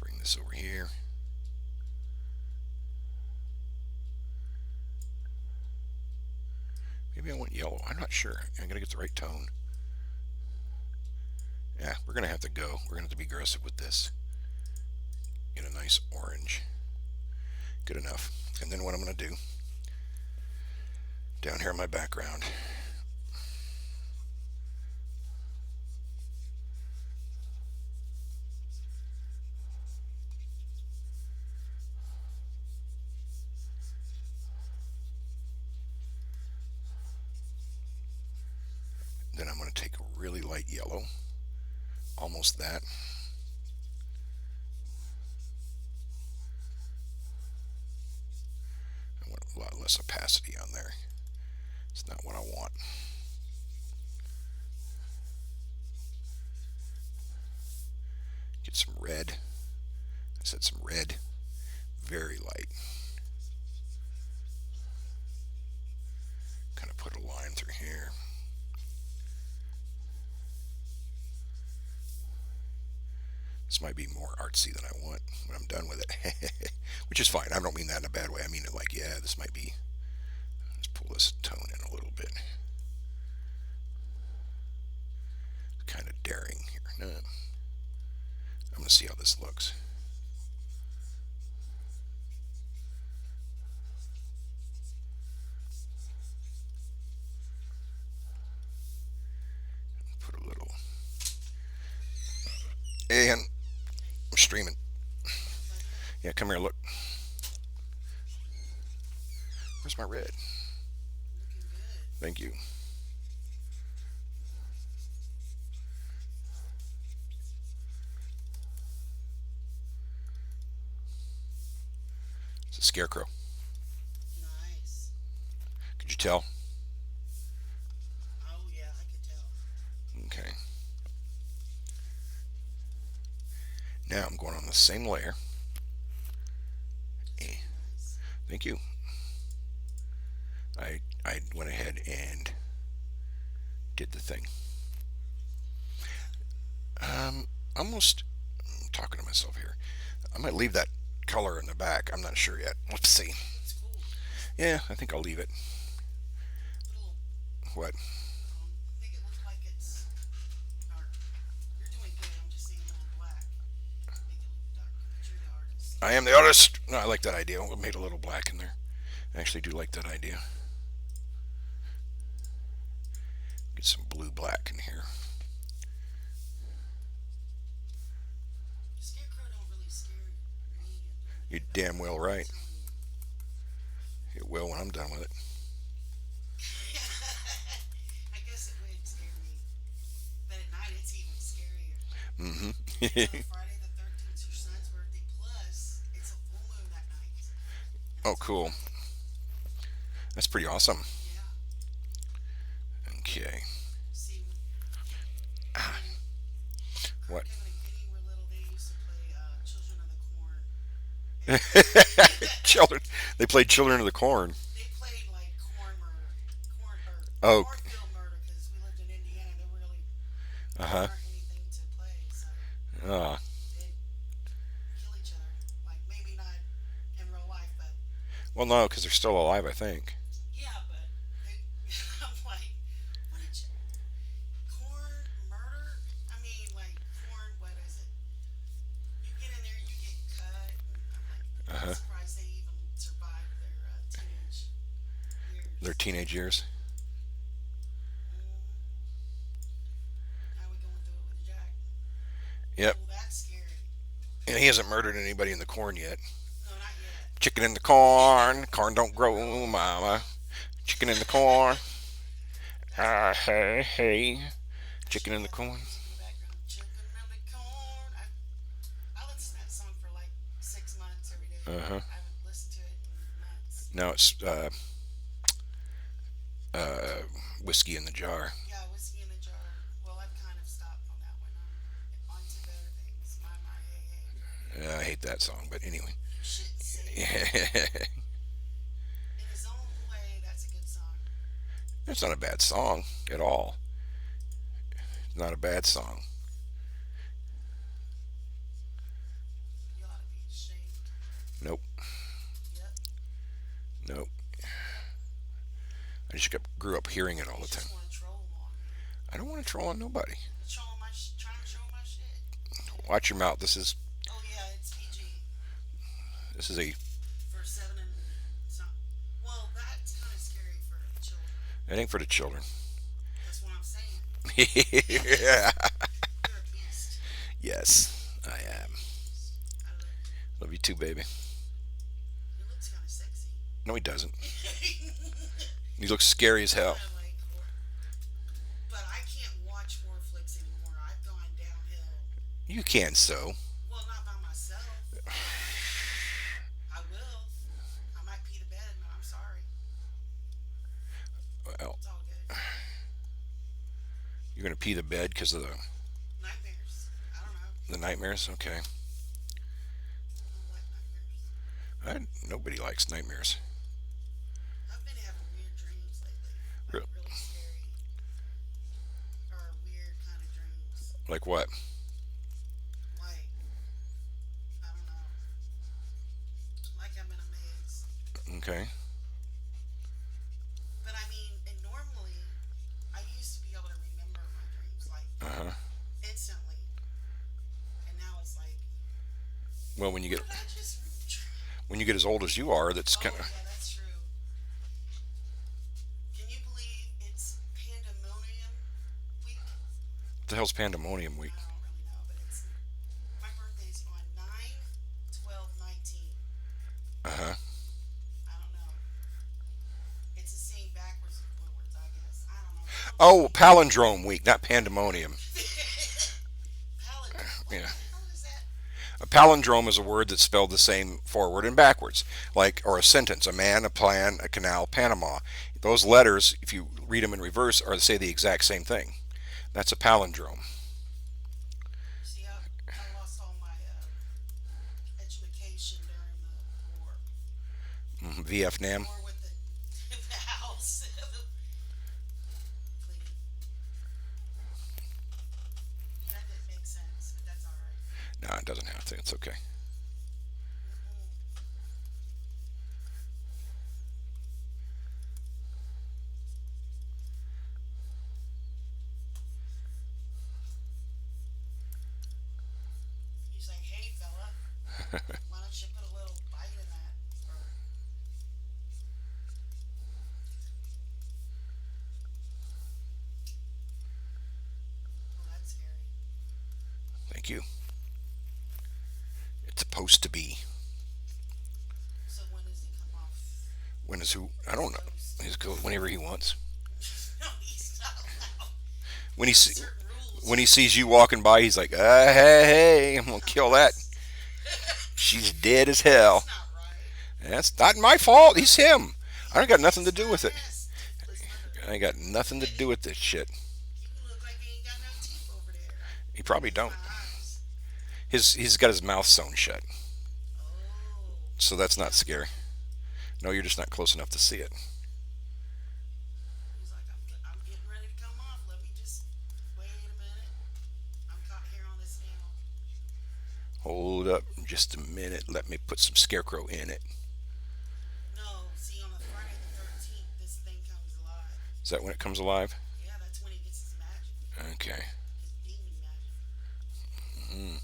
S1: Bring this over here. Maybe I want yellow. I'm not sure. I'm going to get the right tone. Yeah, we're going to have to go. We're going to have to be aggressive with this. Get a nice orange. Good enough. And then what I'm going to do, down here in my background, then I'm going to take a really light yellow, almost that. I want a lot less opacity on there. It's not what I want. Get some red. I said some red. Very light. Kind of put a line through here. This might be more artsy than I want when I'm done with it. Which is fine. I don't mean that in a bad way. I mean it like, yeah, this might be. Let's pull this tone in a little bit. Kind of daring here. No. I'm going to see how this looks. Put a little. And I'm streaming. Yeah, come here, look. Where's my red? Thank you. It's a scarecrow.
S2: Nice.
S1: Could you tell?
S2: Oh yeah, I could tell.
S1: Okay. Now I'm going on the same layer.
S2: Nice.
S1: Thank you. I went ahead and did the thing. Almost I'm talking to myself here. I might leave that color in the back. I'm not sure yet. Let's see.
S2: It's cool.
S1: Yeah, I think I'll leave it.
S2: Little,
S1: What?
S2: I think it
S1: I am the artist. No, I like that idea. We made a little black in there. I actually do like that idea. Get some blue black in here.
S2: Scarecrow don't really scare me or
S1: You're
S2: anything, but
S1: damn well
S2: I'm
S1: right.
S2: telling you.
S1: It will when I'm done with it.
S2: I guess it would scare me. But at night it's even scarier. You know,
S1: Mm-hmm.
S2: Friday the 13th is your son's birthday, plus it's a full moon that night. And
S1: Oh,
S2: it's
S1: cool.
S2: Monday.
S1: That's pretty awesome.
S2: Yeah.
S1: Okay.
S2: See, when
S1: What?
S2: Kurt, Kevin, and Kenny were little, they used to play Children of the Corn. And
S1: Children. They played Children of the Corn.
S2: they played like corn murder.
S1: Oh.
S2: Cornfield murder, because we lived in Indiana.
S1: Uh
S2: There
S1: huh.
S2: weren't anything to play, so
S1: Uh,
S2: they'd kill each other. Like, maybe not in real life, but
S1: well, no, because they're still alive, I think.
S2: yeah, but they, I'm like, what did you, corn murder? I mean, like, corn, what is it? You get in there, you get cut, and I'm like,
S1: Uh
S2: I'm
S1: huh.
S2: surprised they even survived their teenage
S1: Their
S2: years.
S1: teenage years.
S2: Hmm. Now we going through it with Jack.
S1: Yep.
S2: Oh, that's scary.
S1: And he hasn't murdered anybody in the corn yet.
S2: No, not yet.
S1: Chicken in the corn. Corn don't
S2: Don't
S1: grow,
S2: grow.
S1: mama. Chicken in the corn.
S2: That's
S1: Ah,
S2: funny.
S1: hey, hey.
S2: I
S1: Chicken
S2: should
S1: in the
S2: have that
S1: corn.
S2: music in the background. Choking on the corn. I listened to that song for like 6 months every day.
S1: Uh huh.
S2: I haven't listened to it in months.
S1: Now it's uh, whiskey in the jar.
S2: Yeah, whiskey in a jar. Well, I've kind of stopped on that one. I'm on to better things. My, hey, hey.
S1: I hate that song, but anyway.
S2: You shouldn't say that.
S1: It's
S2: In his own way, that's a good song.
S1: not a bad song at all. It's not a bad song.
S2: You ought to be ashamed.
S1: Nope.
S2: Yep.
S1: Nope. I just grew up hearing it all
S2: You
S1: the time.
S2: just want to troll on me.
S1: I don't want to troll on nobody.
S2: You trolling trying to troll my shit.
S1: Watch your mouth. This is
S2: Oh yeah, it's PG
S1: this is a
S2: for 7 and some. Well, that's kind of scary for children.
S1: it ain't for the children.
S2: That's what I'm saying.
S1: Yeah.
S2: You're a beast.
S1: Yes, I am.
S2: I love you.
S1: Love you too, baby.
S2: He looks kind of sexy.
S1: No, he doesn't. He
S2: I
S1: looks scary as hell.
S2: like horror, but I can't watch horror flicks anymore. I've gone downhill.
S1: You can so.
S2: Well, not by myself. I will. I might pee the bed, but I'm sorry.
S1: Well,
S2: It's all good.
S1: you're gonna pee the bed because of
S2: Nightmares. I don't know.
S1: the nightmares. Okay.
S2: I don't like nightmares.
S1: Nobody likes nightmares.
S2: I've been having weird dreams lately, like
S1: Real-
S2: really scary or weird kind of dreams.
S1: Like what?
S2: Like, I don't know. Like I'm in a maze.
S1: Okay.
S2: But I mean, and normally I used to be able to remember my dreams like
S1: Uh huh.
S2: instantly. And now it's like,
S1: Well,
S2: what did I just
S1: when you get as old as you are, that's kind
S2: Oh,
S1: of
S2: yeah, that's true. Can you believe it's pandemonium week?
S1: what the hell's pandemonium week.
S2: I don't really know, but it's my birthday's on 9/12/19.
S1: Uh huh.
S2: I don't know. It's a scene backwards and forwards, I guess. I don't know. Tell
S1: Oh,
S2: me.
S1: palindrome week, not pandemonium.
S2: Palindrome. What
S1: Yeah.
S2: the hell is that?
S1: A palindrome is a word that's spelled the same forward and backwards, like or a sentence: a man, a plan, a canal, Panama. Those letters, if you read them in reverse, are say the exact same thing. That's a palindrome.
S2: See, I lost all my education during the war.
S1: VFNAM.
S2: War with the house. Clean. That didn't make sense, but that's all right.
S1: No, it doesn't have to. It's okay.
S2: Mm-mm. He's like, hey, fella, want to don't you put a little bite in that? Or oh, that's scary.
S1: Thank you. It's supposed to be.
S2: So when does he come off
S1: When is who? I
S2: his
S1: don't know.
S2: post?
S1: He's go whenever he wants.
S2: No, he's not allowed.
S1: When he
S2: There's
S1: see,
S2: certain rules.
S1: when he sees you walking by, he's like, hey, hey, I'm gonna
S2: No,
S1: kill that.
S2: that's
S1: She's dead as hell.
S2: that's not right.
S1: That's not my fault. He's him. I ain't got nothing to
S2: He's
S1: do
S2: not
S1: with it.
S2: Listen to her.
S1: I ain't got nothing to do with this shit.
S2: You look like you ain't got no teeth over there.
S1: He probably
S2: That's
S1: don't.
S2: my eyes.
S1: He's got his mouth sewn shut,
S2: Oh,
S1: so
S2: so
S1: that's
S2: you
S1: not
S2: don't.
S1: scary. No, you're just not close enough to see it.
S2: He's like, I'm getting ready to come off. Let me just wait a minute. I'm caught here on this nail.
S1: Hold up, just a minute. Let me put some scarecrow in it.
S2: No, see, on the Friday the 13th, this thing comes alive.
S1: Is that when it comes alive?
S2: Yeah, that's when he gets his magic,
S1: Okay.
S2: his demon magic.
S1: Mm.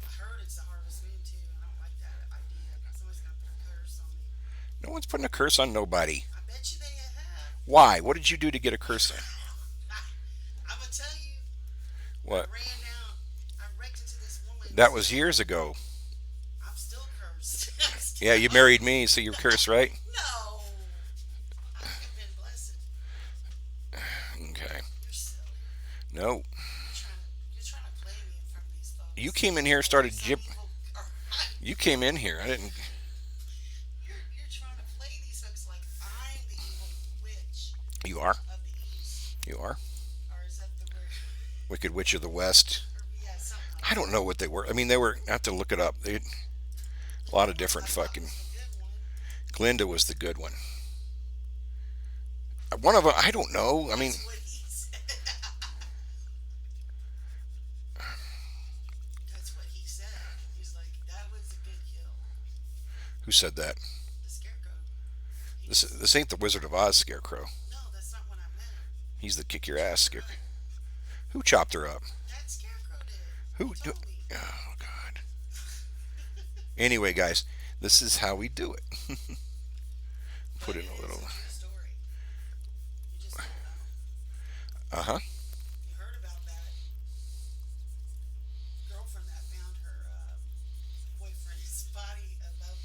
S2: I heard it's the harvest moon too. I don't like that idea. Somebody's gonna put a curse on me.
S1: No one's putting a curse on nobody.
S2: I bet you they have.
S1: Why? What did you do to get a curse on?
S2: I'm gonna tell you. I
S1: What?
S2: ran down. I wrecked into this
S1: That
S2: woman's.
S1: was years ago.
S2: I'm still cursed. I'm
S1: Yeah,
S2: still.
S1: you married me, so you're cursed, right?
S2: No, I've been blessed.
S1: Okay.
S2: You're silly.
S1: No.
S2: You're trying to play me in front of these
S1: You
S2: folks.
S1: came in here and
S2: Like
S1: started
S2: some
S1: jib.
S2: evil. Or,
S1: You came in here. I didn't.
S2: you're trying to play these folks like I'm the evil witch
S1: You are.
S2: of the east,
S1: You are.
S2: or is that the word?
S1: Wicked Witch of the West.
S2: Or yeah, something like
S1: I don't
S2: that.
S1: know what they were. I mean, they were. I have to look it up. A lot of
S2: Linda was
S1: different
S2: I thought
S1: fucking.
S2: was the good one.
S1: Glinda was the good one. One of them. I don't know. I mean,
S2: That's what he said. That's what he said. He's like, that was a good kill.
S1: who said that?
S2: The scarecrow. He just
S1: This ain't the Wizard of Oz Scarecrow.
S2: no, that's not what I meant.
S1: He's the kick
S2: He
S1: your ass
S2: chopped her
S1: Scarecrow.
S2: up.
S1: Who chopped her up?
S2: That scarecrow did. He
S1: Who?
S2: told me.
S1: Oh God. Anyway, guys, this is how we do it.
S2: But
S1: Put in
S2: it
S1: a
S2: is
S1: little.
S2: a true story. You just don't know.
S1: Uh huh.
S2: You heard about that girlfriend that found her boyfriend's body above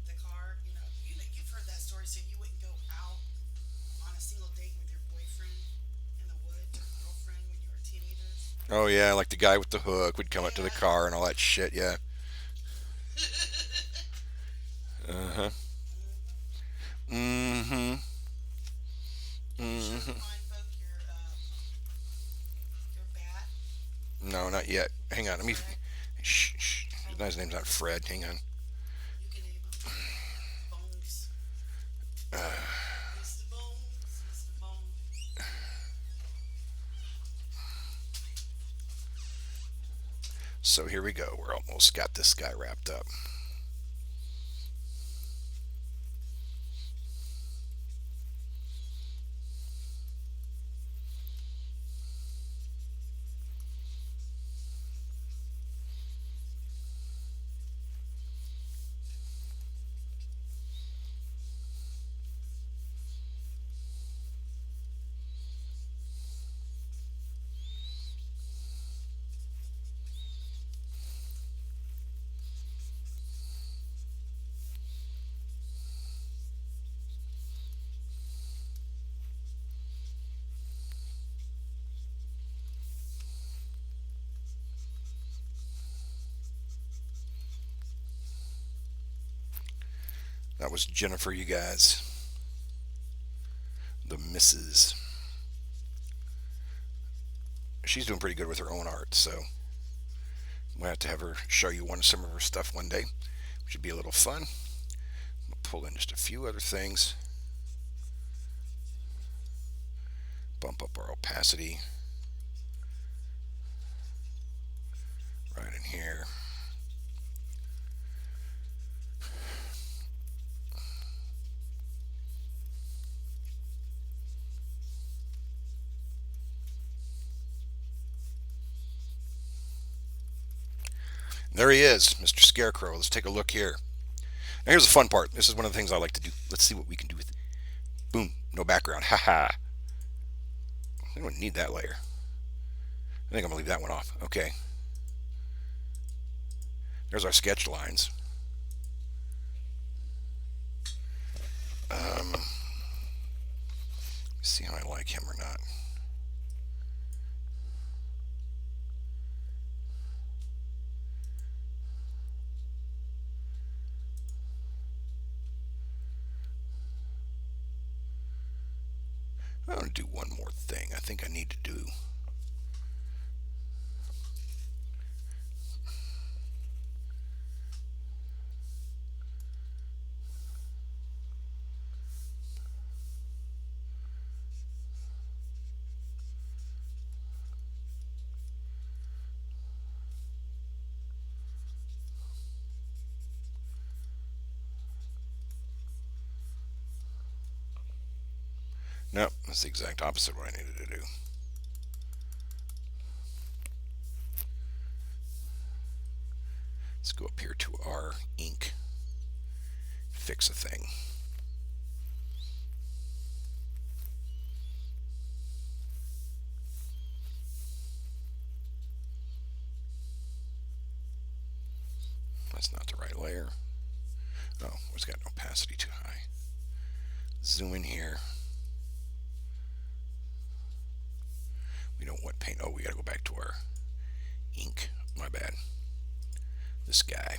S2: the car. You've heard that story, so you wouldn't go out on a single date with your boyfriend in the woods or girlfriend when you were teenagers.
S1: Oh yeah, like the guy with the hook would come up to the
S2: Yeah.
S1: car and all that shit. Yeah. Uh huh.
S2: Hmm.
S1: Mm-hmm.
S2: Have you showed the
S1: Mm-hmm.
S2: fine folk your bat?
S1: No, not yet. Hang on. Let me.
S2: Fred?
S1: Shh. Shh.
S2: Oh,
S1: His name's not Fred. Hang on.
S2: you can name him Bones. Mr. Bones, Mr. Bones.
S1: So here we go. We're almost got this guy wrapped up. That was Jennifer, you guys. The Missus. She's doing pretty good with her own art, so we'll have to have her show you some of her stuff one day, which would be a little fun. I'll pull in just a few other things. Bump up our opacity right in here. There he is, Mr. Scarecrow. Let's take a look here. Now here's the fun part. This is one of the things I like to do. Let's see what we can do with it. Boom, no background. Haha. We don't need that layer. I think I'm gonna leave that one off. Okay. There's our sketch lines. See how I like him or not. I'm gonna do one more thing. I think I need to do. No, that's the exact opposite of what I needed to do. Let's go up here to our ink. Fix a thing. That's not the right layer. Oh, it's got an opacity too high. Zoom in here. We don't want paint. Oh, we gotta go back to our ink. My bad. This guy.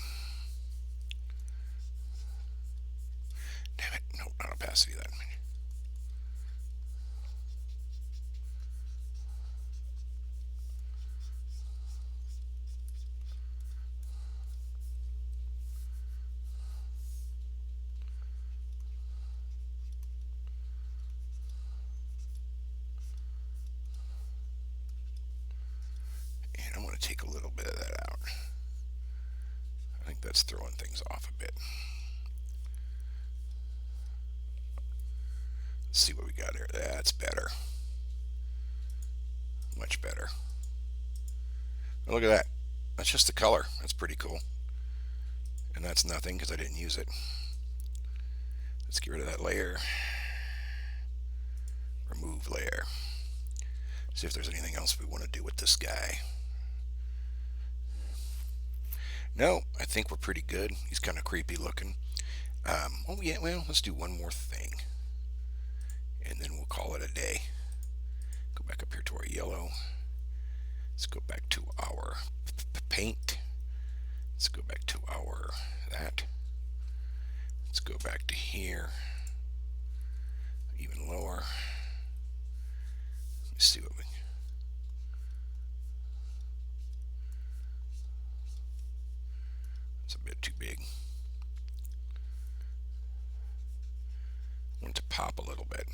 S1: Damn it. No, not opacity then. And I'm going to take a little bit of that out. I think that's throwing things off a bit. Let's see what we got here. That's better. Much better. Oh, look at that. That's just the color. That's pretty cool. And that's nothing because I didn't use it. Let's get rid of that layer. Remove layer. See if there's anything else we want to do with this guy. No, I think we're pretty good. He's kind of creepy looking. Oh yeah, well, let's do one more thing. And then we'll call it a day. Go back up here to our yellow. Let's go back to our paint. Let's go back to our that. Let's go back to here. Even lower. Let's see what we. It's a bit too big. I want it to pop a little bit.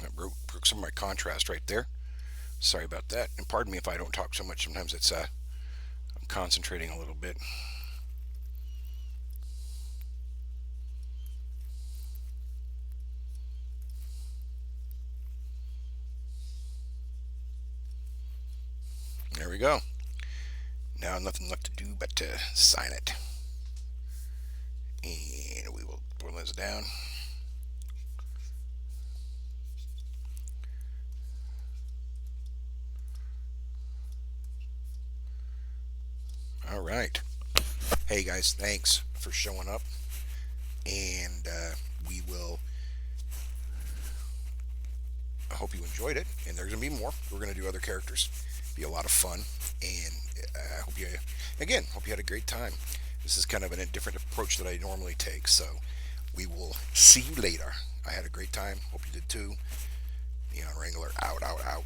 S1: That broke some of my contrast right there. Sorry about that. And pardon me if I don't talk so much. Sometimes it's I'm concentrating a little bit. There we go. Now nothing left to do but to sign it. And we will pull this down. All right. Hey guys, thanks for showing up. And we will. I hope you enjoyed it. And there's gonna be more. We're gonna do other characters. Be a lot of fun. And I hope you, again, hope you had a great time. This is kind of a different approach that I normally take. So we will see you later. I had a great time. Hope you did too. Neon Wrangler out, out, out.